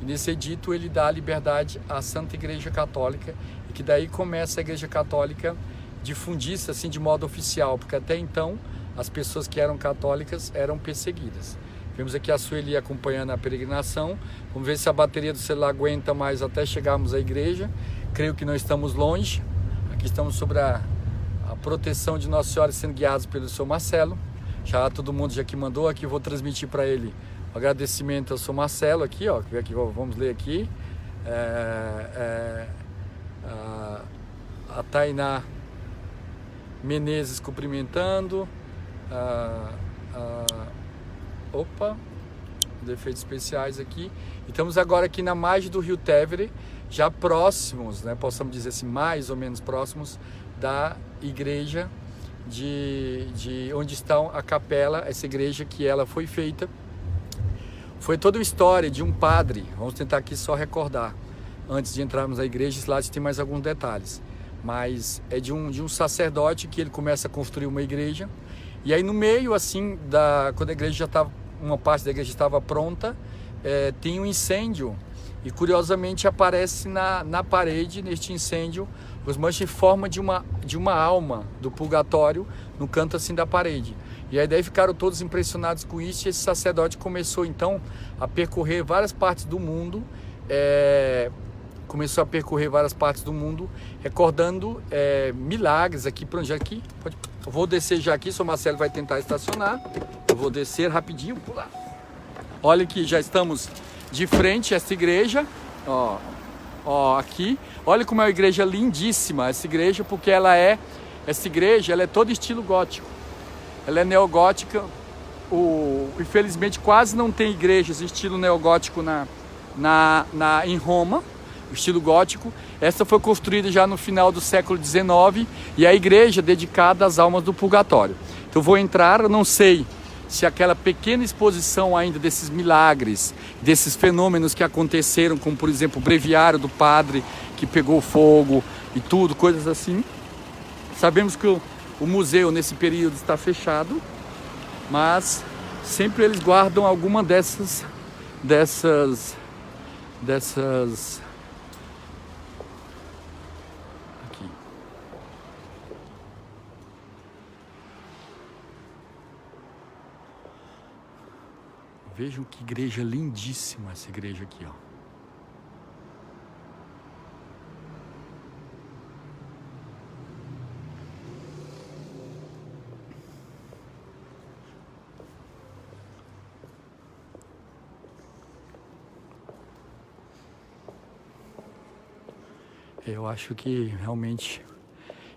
[SPEAKER 1] e nesse edito ele dá a liberdade à Santa Igreja Católica, e que daí começa a Igreja Católica difundir-se assim de modo oficial, porque até então as pessoas que eram católicas eram perseguidas. Vemos aqui a Sueli acompanhando a peregrinação. Vamos ver se a bateria do celular aguenta mais até chegarmos à igreja. Creio que não estamos longe. Aqui estamos sobre a
[SPEAKER 2] proteção de Nossa Senhora sendo guiados pelo Sr. Marcelo. Já todo mundo já que mandou aqui, eu vou transmitir para ele o agradecimento ao Sr. Marcelo aqui, ó, aqui, vamos ler aqui. A Tainá Menezes cumprimentando. Opa, defeitos especiais aqui. Estamos agora aqui na margem do Rio Tevere, já próximos, né, possamos dizer assim, mais ou menos próximos da igreja de onde está a capela, essa igreja que ela foi feita. Foi toda uma história de um padre, vamos tentar aqui só recordar, antes de entrarmos na igreja, lá tem mais alguns detalhes, mas é de um sacerdote que ele começa a construir uma igreja, e aí no meio, assim, quando a igreja já estava, uma parte da igreja estava pronta, tem um incêndio, e curiosamente aparece na parede, neste incêndio, os manchas em forma de uma alma do purgatório no canto assim da parede. E aí daí ficaram todos impressionados com isso, e esse sacerdote começou então a percorrer várias partes do mundo, recordando milagres aqui. Para onde aqui? Eu vou descer já aqui, o Sr. Marcelo vai tentar estacionar, eu vou descer rapidinho, pular. Olha que já estamos de frente a essa igreja, ó, aqui, olha como é uma igreja lindíssima, essa igreja, porque essa igreja é todo estilo gótico, ela é neogótica, infelizmente quase não tem igrejas estilo neogótico em Roma, o estilo gótico. Essa foi construída já no final do século XIX, e a igreja dedicada às almas do purgatório. Então eu vou entrar, eu não sei se aquela pequena exposição ainda desses milagres, desses fenômenos que aconteceram, como por exemplo o breviário do padre que pegou fogo e tudo, coisas assim. Sabemos que o museu nesse período está fechado, mas sempre eles guardam alguma dessas aqui. Vejam que igreja lindíssima essa igreja aqui, ó. Eu acho que realmente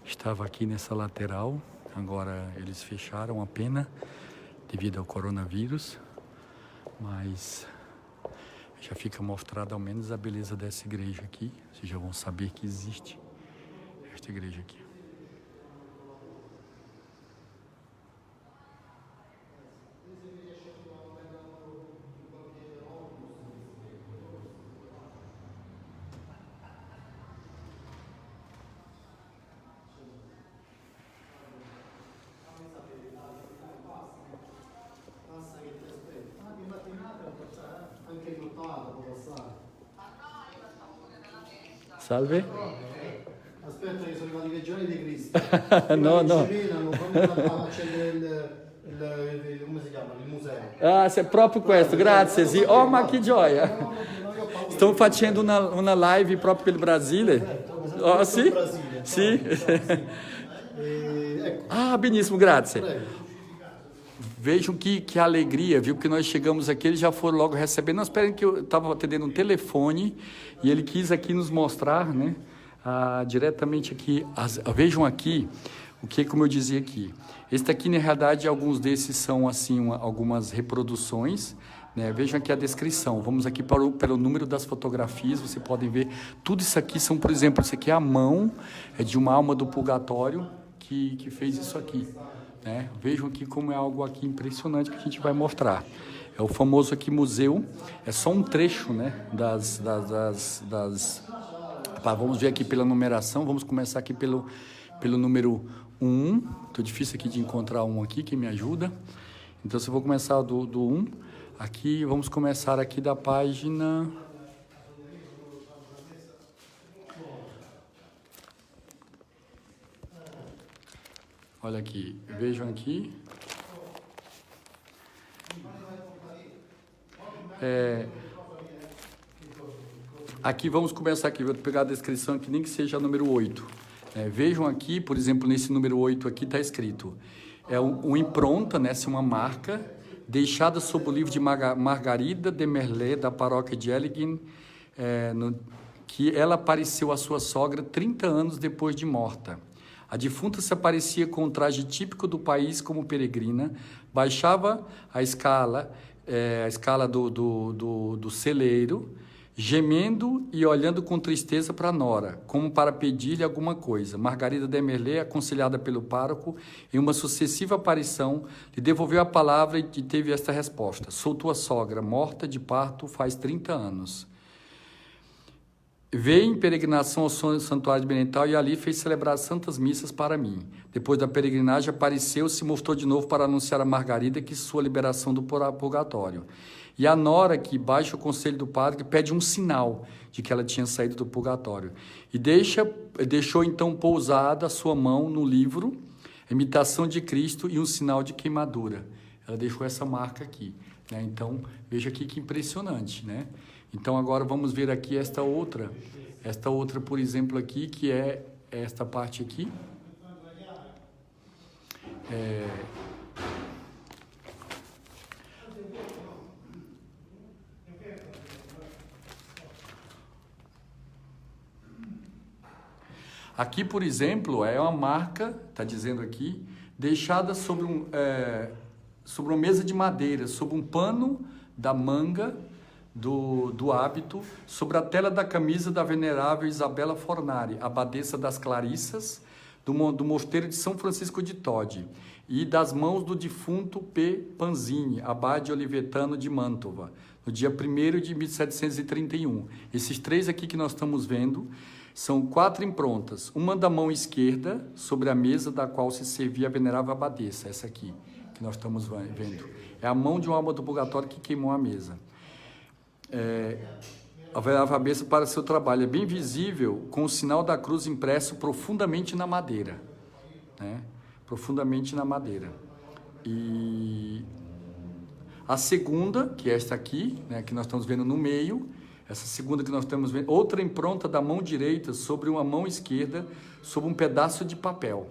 [SPEAKER 2] estava aqui nessa lateral, agora eles fecharam a pena devido ao coronavírus, mas já fica mostrada ao menos a beleza dessa igreja aqui. Vocês já vão saber que existe esta igreja aqui. Salve.
[SPEAKER 4] Aspetta che sono arrivati i legionari di Cristo.
[SPEAKER 2] No, no.
[SPEAKER 4] Come si chiama? Il museo.
[SPEAKER 2] Ah, sei proprio questo, grazie. Sì. Oh, ma che gioia. Sto facendo una live proprio per il Brasile. Oh, sì? Sì. Ah, benissimo, grazie. Vejam que alegria, viu? Que nós chegamos aqui, eles já foram logo recebendo. Não, esperem que eu estava atendendo um telefone e ele quis aqui nos mostrar, né? Diretamente aqui. Vejam aqui o que, como eu dizia aqui. Esse aqui, na realidade, alguns desses são assim, algumas reproduções, né? Vejam aqui a descrição. Vamos aqui pelo número das fotografias, vocês podem ver. Tudo isso aqui são, por exemplo, isso aqui é a mão de uma alma do purgatório que fez isso aqui. Né? Vejam aqui como é algo aqui impressionante que a gente vai mostrar. É o famoso aqui museu, é só um trecho, né, vamos ver aqui pela numeração, vamos começar aqui pelo número 1, tô difícil aqui de encontrar um aqui que me ajuda, então se eu vou começar do 1, aqui vamos começar aqui da página... Olha aqui, vejam aqui. Aqui vamos começar aqui, vou pegar a descrição aqui, nem que seja número 8. Vejam aqui, por exemplo, nesse número 8 aqui está escrito, é uma impronta, né, uma marca, deixada sob o livro de Margarida de Merlet, da paróquia de Elgin, que ela apareceu à sua sogra 30 anos depois de morta. A defunta se aparecia com o traje típico do país como peregrina, baixava a escala do celeiro, gemendo e olhando com tristeza para a nora, como para pedir-lhe alguma coisa. Margarida de Merlet, aconselhada pelo pároco, em uma sucessiva aparição, lhe devolveu a palavra e teve esta resposta: sou tua sogra, morta de parto faz 30 anos. Veio em peregrinação ao santuário de Benental e ali fez celebrar santas missas para mim. Depois da peregrinagem, apareceu, se mostrou de novo para anunciar a Margarida que sua liberação do purgatório. E a nora, que baixa o conselho do padre, pede um sinal de que ela tinha saído do purgatório. E deixou então pousada a sua mão no livro, Imitação de Cristo e um sinal de queimadura. Ela deixou essa marca aqui, né? Então, veja aqui que impressionante, né? Então, agora vamos ver aqui esta outra, por exemplo, aqui, que é esta parte aqui. Aqui, por exemplo, é uma marca, está dizendo aqui, deixada sobre uma mesa de madeira, sobre um pano da manga do hábito, sobre a tela da camisa da venerável Isabela Fornari, abadesa das Clarissas, do mosteiro de São Francisco de Todi, e das mãos do defunto P. Panzini, abade olivetano de Mantova, no dia 1º de 1731. Esses 3 aqui que nós estamos vendo são 4 improntas, uma da mão esquerda sobre a mesa da qual se servia a venerável abadesa, essa aqui que nós estamos vendo. É a mão de uma alma do purgatório que queimou a mesa. A venerável abadesa para seu trabalho é bem visível com o sinal da cruz impresso profundamente na madeira, né? Profundamente na madeira. E a segunda, que é esta aqui, né, que nós estamos vendo no meio, essa segunda que nós estamos vendo, outra impronta da mão direita sobre uma mão esquerda, sobre um pedaço de papel,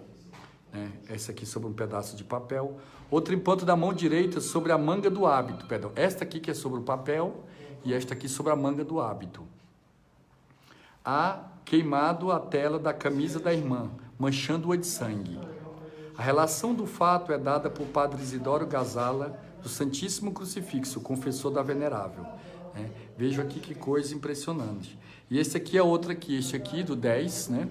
[SPEAKER 2] né? Essa aqui sobre um pedaço de papel. Outra impronta da mão direita sobre a manga do hábito, perdão. Esta aqui que é sobre o papel e esta aqui sobre a manga do hábito. Há queimado a tela da camisa da irmã, manchando-a de sangue. A relação do fato é dada por Padre Isidoro Gazala, do Santíssimo Crucifixo, confessor da Venerável. Veja aqui que coisa impressionante. E esse aqui é outro aqui, este aqui do 10, né?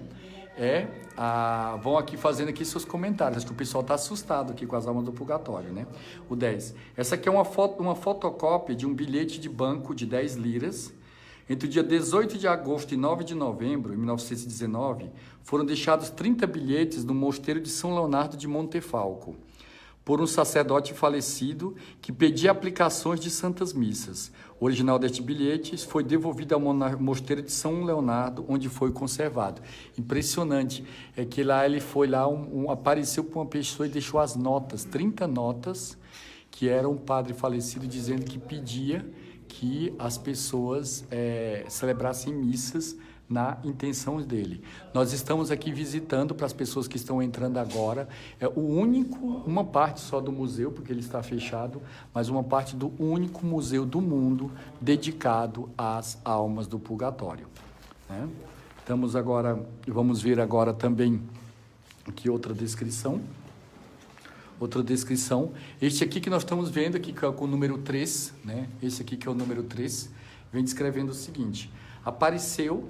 [SPEAKER 2] Vão aqui fazendo aqui seus comentários, acho que o pessoal está assustado aqui com as almas do purgatório, né? O 10. Essa aqui é uma fotocópia de um bilhete de banco de 10 liras. Entre o dia 18 de agosto e 9 de novembro de 1919, foram deixados 30 bilhetes no mosteiro de São Leonardo de Montefalco, por um sacerdote falecido que pedia aplicações de santas missas. O original deste bilhete foi devolvido ao mosteiro de São Leonardo, onde foi conservado. Impressionante, é que lá ele foi lá, apareceu para uma pessoa e deixou as notas, 30 notas, que era um padre falecido dizendo que pedia que as pessoas celebrassem missas na intenção dele. Nós estamos aqui visitando, para as pessoas que estão entrando agora, uma parte só do museu, porque ele está fechado, mas uma parte do único museu do mundo dedicado às almas do purgatório, né? Vamos ver agora também aqui outra descrição. Este aqui que nós estamos vendo aqui, que é com o número 3, né? Esse aqui que é o número 3, vem descrevendo o seguinte: apareceu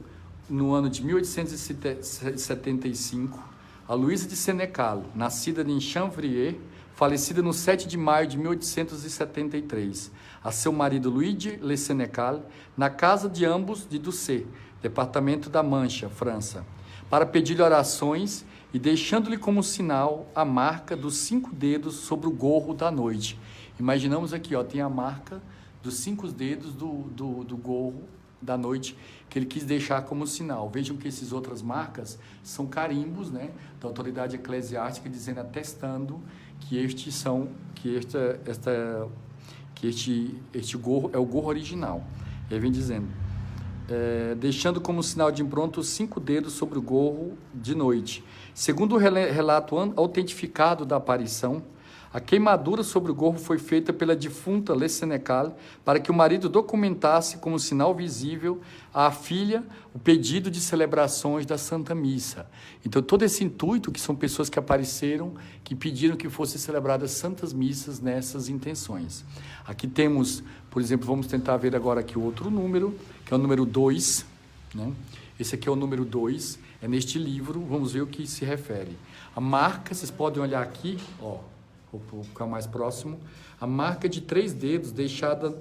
[SPEAKER 2] no ano de 1875, a Luísa de Senecal, nascida em Chanvrier, falecida no 7 de maio de 1873, a seu marido Luigi Le Senecal, na casa de ambos de Doucet, departamento da Mancha, França, para pedir-lhe orações e deixando-lhe como sinal a marca dos 5 dedos sobre o gorro da noite. Imaginamos aqui, tem a marca dos 5 dedos do gorro da noite, que ele quis deixar como sinal. Vejam que essas outras marcas são carimbos, né, da autoridade eclesiástica, dizendo, atestando que este gorro é o gorro original. Ele vem dizendo, deixando como sinal de impronta os 5 dedos sobre o gorro de noite. Segundo o relato autentificado da aparição, a queimadura sobre o gorro foi feita pela defunta Le Sénécal para que o marido documentasse como sinal visível à filha o pedido de celebrações da Santa Missa. Então, todo esse intuito, que são pessoas que apareceram, que pediram que fossem celebradas santas missas nessas intenções. Aqui temos, por exemplo, vamos tentar ver agora aqui outro número, que é o número 2, né? Esse aqui é o número 2, é neste livro, vamos ver o que se refere. A marca, vocês podem olhar aqui, ó, vou ficar mais próximo, a marca de 3 dedos deixada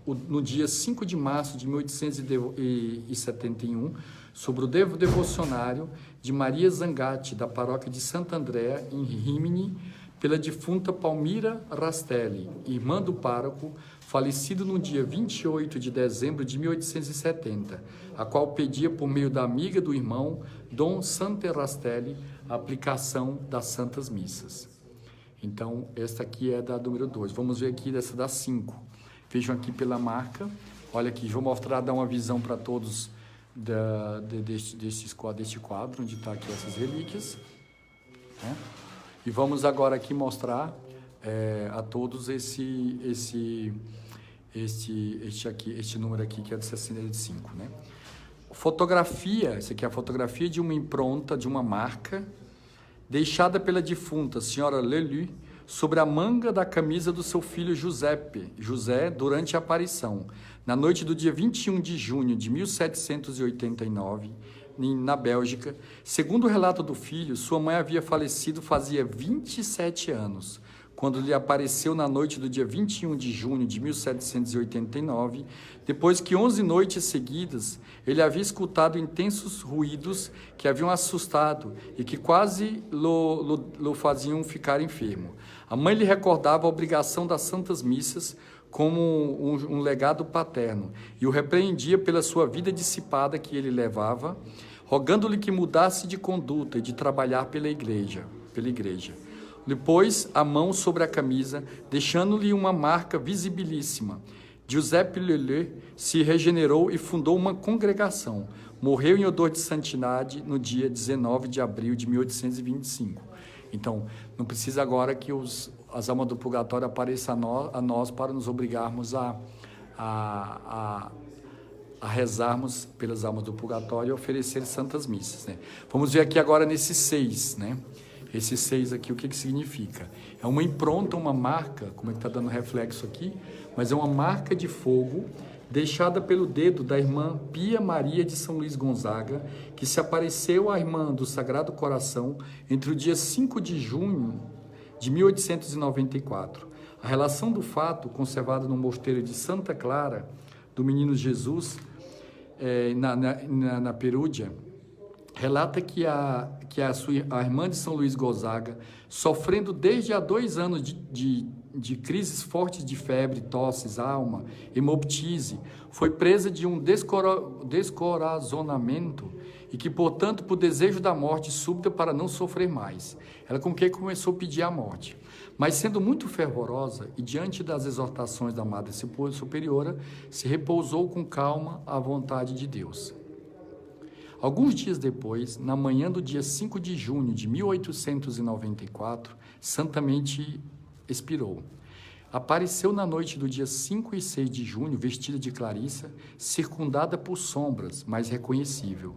[SPEAKER 2] no dia 5 de março de 1871 sobre o devocionário de Maria Zangatti, da paróquia de Santo André, em Rimini, pela defunta Palmira Rastelli, irmã do pároco, falecido no dia 28 de dezembro de 1870, a qual pedia, por meio da amiga do irmão, Dom Sante Rastelli, a aplicação das Santas Missas. Então, esta aqui é da número 2. Vamos ver aqui dessa da 5. Vejam aqui pela marca. Olha aqui, vou mostrar, dar uma visão para todos deste quadro, onde está aqui essas relíquias, né? E vamos agora aqui mostrar a todos este número aqui, que é de 65, né? Fotografia, essa aqui é a fotografia de uma impronta, de uma marca, deixada pela defunta senhora Lelu sobre a manga da camisa do seu filho José, durante a aparição, na noite do dia 21 de junho de 1789, na Bélgica. Segundo o relato do filho, sua mãe havia falecido fazia 27 anos, quando lhe apareceu na noite do dia 21 de junho de 1789, depois que 11 noites seguidas ele havia escutado intensos ruídos que haviam assustado e que quase lo faziam ficar enfermo. A mãe lhe recordava a obrigação das santas missas como um legado paterno e o repreendia pela sua vida dissipada que ele levava, rogando-lhe que mudasse de conduta e de trabalhar pela igreja. Lhe pôs a mão sobre a camisa, deixando-lhe uma marca visibilíssima. Giuseppe Leleu se regenerou e fundou uma congregação. Morreu em odor de santidade no dia 19 de abril de 1825. Então, não precisa agora que as almas do purgatório apareçam a nós para nos obrigarmos a rezarmos pelas almas do purgatório e oferecer santas missas, né? Vamos ver aqui agora nesse 6, né? Esse 6 aqui, o que significa? É uma impronta, uma marca, como é que está dando reflexo aqui, mas é uma marca de fogo deixada pelo dedo da irmã Pia Maria de São Luís Gonzaga, que se apareceu à irmã do Sagrado Coração entre o dia 5 de junho de 1894. A relação do fato, conservada no mosteiro de Santa Clara, do Menino Jesus, na Perúdia, relata que a irmã de São Luís Gonzaga, sofrendo desde há 2 anos de crises fortes de febre, tosses, alma, hemoptise, foi presa de um descorazonamento e que, portanto, por desejo da morte súbita para não sofrer mais, ela com que começou a pedir a morte. Mas, sendo muito fervorosa e diante das exortações da Madre Superiora, se repousou com calma à vontade de Deus. Alguns dias depois, na manhã do dia 5 de junho de 1894, santamente expirou. Apareceu na noite do dia 5 e 6 de junho, vestida de Clarissa, circundada por sombras, mas reconhecível.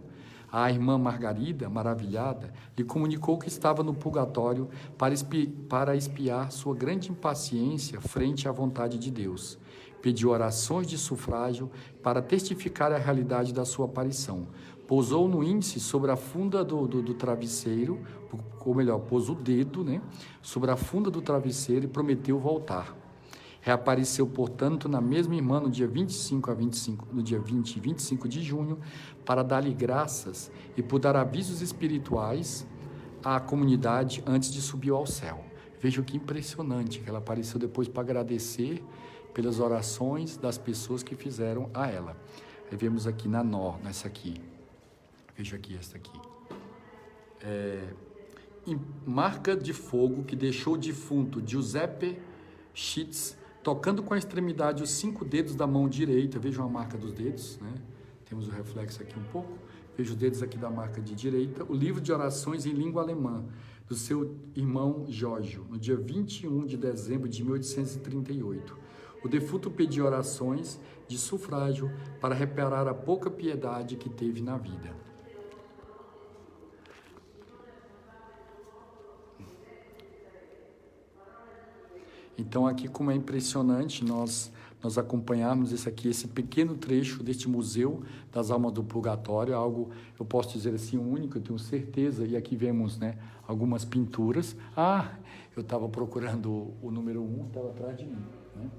[SPEAKER 2] A irmã Margarida, maravilhada, lhe comunicou que estava no purgatório para espiar sua grande impaciência frente à vontade de Deus. Pediu orações de sufrágio para testificar a realidade da sua aparição. Pousou no índice sobre a funda do travesseiro, ou melhor, pôs o dedo, né, sobre a funda do travesseiro e prometeu voltar. Reapareceu, portanto, na mesma irmã no dia 25 no dia 20 e 25 de junho, para dar-lhe graças e por dar avisos espirituais à comunidade antes de subir ao céu. Veja que impressionante, que ela apareceu depois para agradecer pelas orações das pessoas que fizeram a ela. Aí vemos aqui nessa aqui. Veja aqui esta aqui. Marca de fogo que deixou o defunto Giuseppe Schitz tocando com a extremidade os 5 dedos da mão direita. Vejam a marca dos dedos, né? Temos o reflexo aqui um pouco. Veja os dedos aqui da marca de direita. O livro de orações em língua alemã, do seu irmão Giorgio, no dia 21 de dezembro de 1838. O defunto pediu orações de sufrágio para reparar a pouca piedade que teve na vida. Então aqui como é impressionante nós acompanharmos esse pequeno trecho deste Museu das Almas do Purgatório, algo, eu posso dizer assim, único, eu tenho certeza, e aqui vemos, né, algumas pinturas. Eu estava procurando o número 1, estava atrás de mim, né?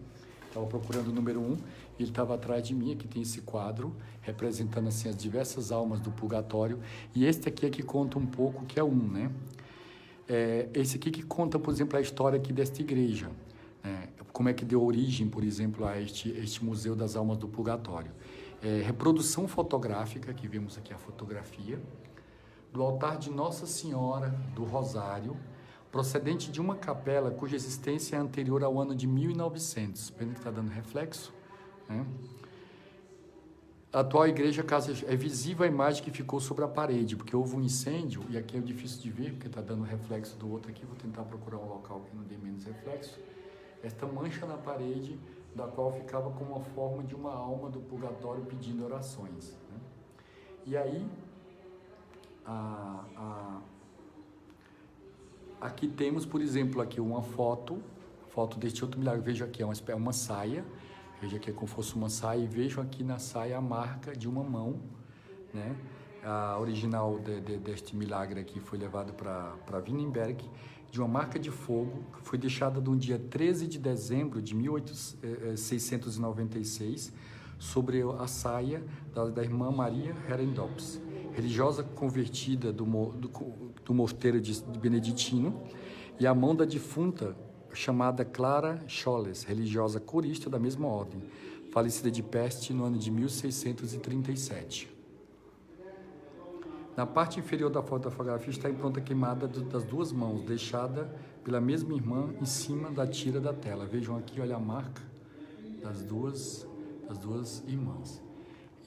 [SPEAKER 2] Estava procurando o número 1, e ele estava atrás de mim. Aqui tem esse quadro, representando assim as diversas almas do purgatório, e este aqui é que conta um pouco, que é né? Esse aqui que conta, por exemplo, a história aqui desta igreja. Como é que deu origem, por exemplo, a este Museu das Almas do Purgatório. Reprodução fotográfica, que vemos aqui a fotografia, do altar de Nossa Senhora do Rosário, procedente de uma capela cuja existência é anterior ao ano de 1900. Vendo que está dando reflexo? Né? A atual igreja, é visível a imagem que ficou sobre a parede, porque houve um incêndio, e aqui é difícil de ver, porque está dando reflexo do outro aqui. Vou tentar procurar um local que não dê menos reflexo. Esta mancha na parede, da qual ficava como a forma de uma alma do purgatório pedindo orações. Né? E aí, aqui temos, por exemplo, aqui uma foto deste outro milagre. Veja aqui, é uma saia. Veja aqui, é como se fosse uma saia, e vejam aqui na saia a marca de uma mão, né? A original deste milagre aqui foi levado para Wittenberg, de uma marca de fogo, que foi deixada no dia 13 de dezembro de 1696, sobre a saia da irmã Maria Herendops, religiosa convertida do mosteiro de Beneditino, e a mão da defunta, chamada Clara Scholes, religiosa corista da mesma ordem, falecida de peste no ano de 1637. Na parte inferior da fotografia está a impronta queimada das duas mãos, deixada pela mesma irmã em cima da tira da tela. Vejam aqui, olha a marca das duas irmãs.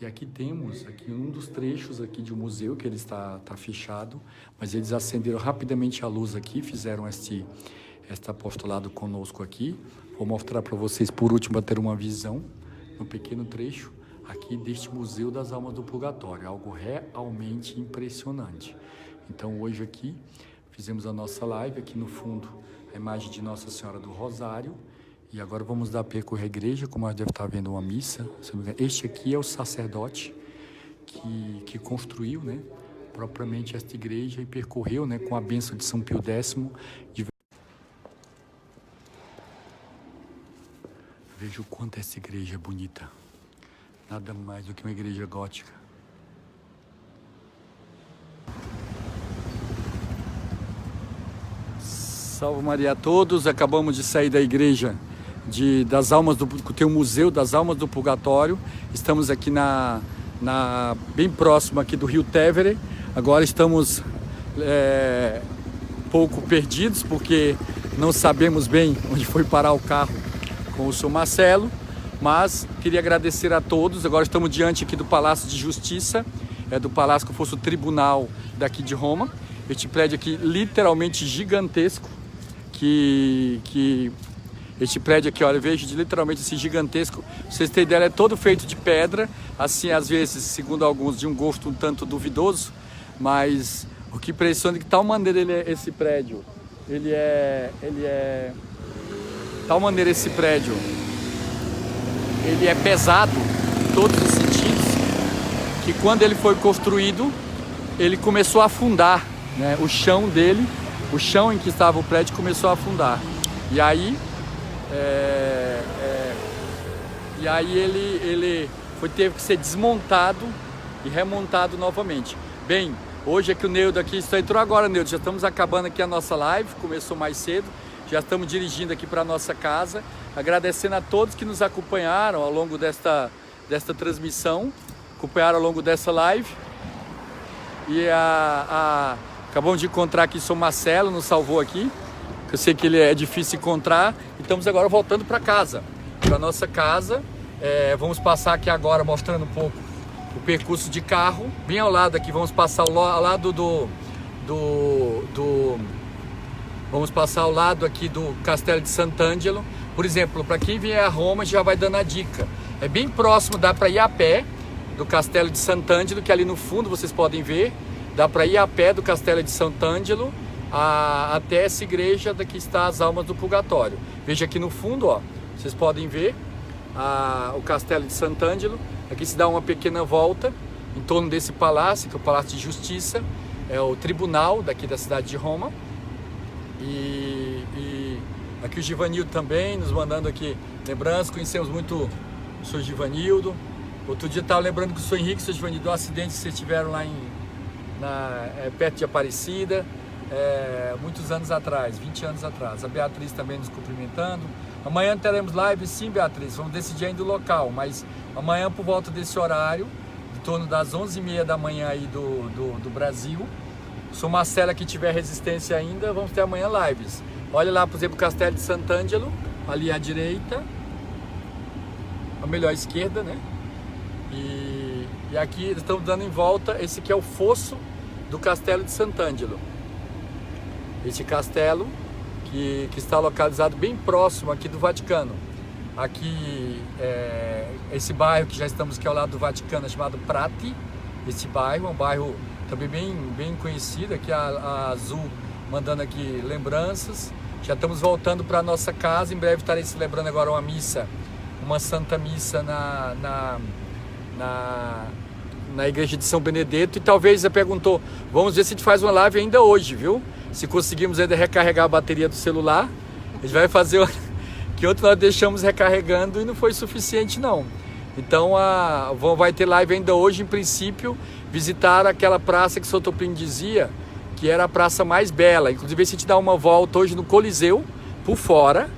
[SPEAKER 2] E aqui temos um dos trechos aqui de um museu, que ele está fechado, mas eles acenderam rapidamente a luz aqui, fizeram este apostolado conosco aqui. Vou mostrar para vocês por último, para ter uma visão, um pequeno trecho aqui deste Museu das Almas do Purgatório, algo realmente impressionante. Então hoje aqui fizemos a nossa live, aqui no fundo a imagem de Nossa Senhora do Rosário, e agora vamos percorrer a igreja, como nós deve estar vendo uma missa. Este aqui é o sacerdote que construiu, né, propriamente esta igreja, e percorreu, né, com a bênção de São Pio X. Veja o quanto essa igreja é bonita. Nada mais do que uma igreja gótica. Salve Maria a todos. Acabamos de sair da igreja das Almas tem o Museu das Almas do Purgatório. Estamos aqui bem próximo aqui do Rio Tevere. Agora estamos um pouco perdidos, porque não sabemos bem onde foi parar o carro com o senhor Marcelo. Mas queria agradecer a todos. Agora estamos diante aqui do Palácio de Justiça, do Palácio que fosse o tribunal daqui de Roma. Este prédio aqui literalmente gigantesco, este prédio aqui, olha, vejo literalmente esse gigantesco. Pra vocês terem ideia, é todo feito de pedra, assim, às vezes, segundo alguns, de um gosto um tanto duvidoso, mas o que impressiona é que de tal maneira esse prédio, tal maneira esse prédio, ele é pesado em todos os sentidos, que quando ele foi construído, ele começou a afundar, né? O chão dele, o chão em que estava o prédio começou a afundar. E aí, ele teve que ser desmontado e remontado novamente. Bem, hoje é que o Neudo aqui entrou agora, Neudo, já estamos acabando aqui a nossa live, começou mais cedo. Já estamos dirigindo aqui para a nossa casa, agradecendo a todos que nos acompanharam ao longo desta transmissão, acompanharam ao longo dessa live. E acabamos de encontrar aqui o São Marcelo, nos salvou aqui. Eu sei que ele é difícil encontrar, e estamos agora voltando para casa, para a nossa casa. Vamos passar aqui agora mostrando um pouco
[SPEAKER 1] o percurso de carro, bem ao lado aqui, vamos passar ao lado vamos passar ao lado aqui do Castelo de Sant'Angelo. Por exemplo, para quem vier a Roma já vai dando a dica. É bem próximo, dá para ir a pé do Castelo de Sant'Angelo, que ali no fundo vocês podem ver. Dá para ir a pé do Castelo de Sant'Angelo até essa igreja daqui está as Almas do Purgatório. Veja aqui no fundo, ó, vocês podem ver o Castelo de Sant'Angelo. Aqui se dá uma pequena volta em torno desse palácio, que é o Palácio de Justiça, é o tribunal daqui da cidade de Roma. E aqui o Givanildo também nos mandando aqui lembranças. Conhecemos muito o Sr. Givanildo. Outro dia estava lembrando que o Sr. Henrique e o Sr. Givanildo, do acidente que vocês tiveram lá perto de Aparecida, muitos anos atrás, 20 anos atrás. A Beatriz também nos cumprimentando. Amanhã teremos live, sim, Beatriz, vamos decidir ainda o local, mas amanhã por volta desse horário, em torno das 11h30 da manhã aí do Brasil. Se o Marcelo aqui tiver resistência ainda, vamos ter amanhã lives. Olha lá, por exemplo, o Castelo de Sant'Angelo, ali à direita, ou melhor, à esquerda, né? E aqui estamos dando em volta, esse aqui é o fosso do Castelo de Sant'Angelo. Esse castelo que está localizado bem próximo aqui do Vaticano. Aqui, esse bairro que já estamos aqui ao lado do Vaticano é chamado Prati. Esse bairro é um bairro também bem conhecido. Aqui a Azul mandando aqui lembranças. Já estamos voltando para a nossa casa. Em breve estarei celebrando agora uma Santa Missa na igreja de São Benedetto. E talvez você perguntou, vamos ver se a gente faz uma live ainda hoje, viu? Se conseguimos ainda recarregar a bateria do celular, a gente vai fazer que outro nós deixamos recarregando e não foi suficiente não. Então vai ter live ainda hoje, em princípio, visitar aquela praça que o Sr. Toplin dizia que era a praça mais bela. Inclusive, se a gente dá uma volta hoje no Coliseu, por fora,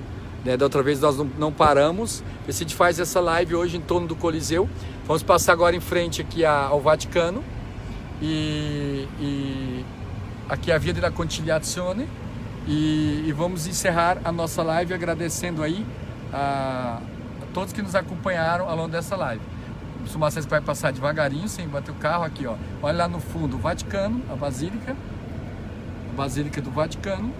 [SPEAKER 1] né? Da outra vez nós não paramos, a gente faz essa live hoje em torno do Coliseu. Vamos passar agora em frente aqui ao Vaticano e aqui a Via della Conciliazione e vamos encerrar a nossa live agradecendo aí a todos que nos acompanharam ao longo dessa live. O Marcelo vai passar devagarinho, sem bater o carro aqui, ó. Olha lá no fundo o Vaticano, a Basílica do Vaticano.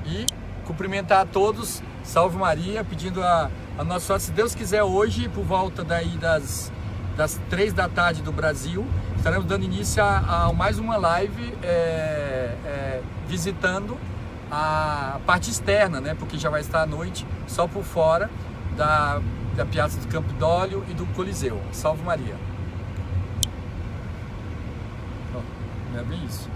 [SPEAKER 1] E cumprimentar a todos, salve Maria, pedindo a Nossa Senhora, se Deus quiser hoje, por volta daí das 3 da tarde do Brasil, estaremos dando início a mais uma live visitando a parte externa, né? Porque já vai estar à noite, só por fora da Piazza do Campidoglio e do Coliseu. Salve Maria! Não é bem isso.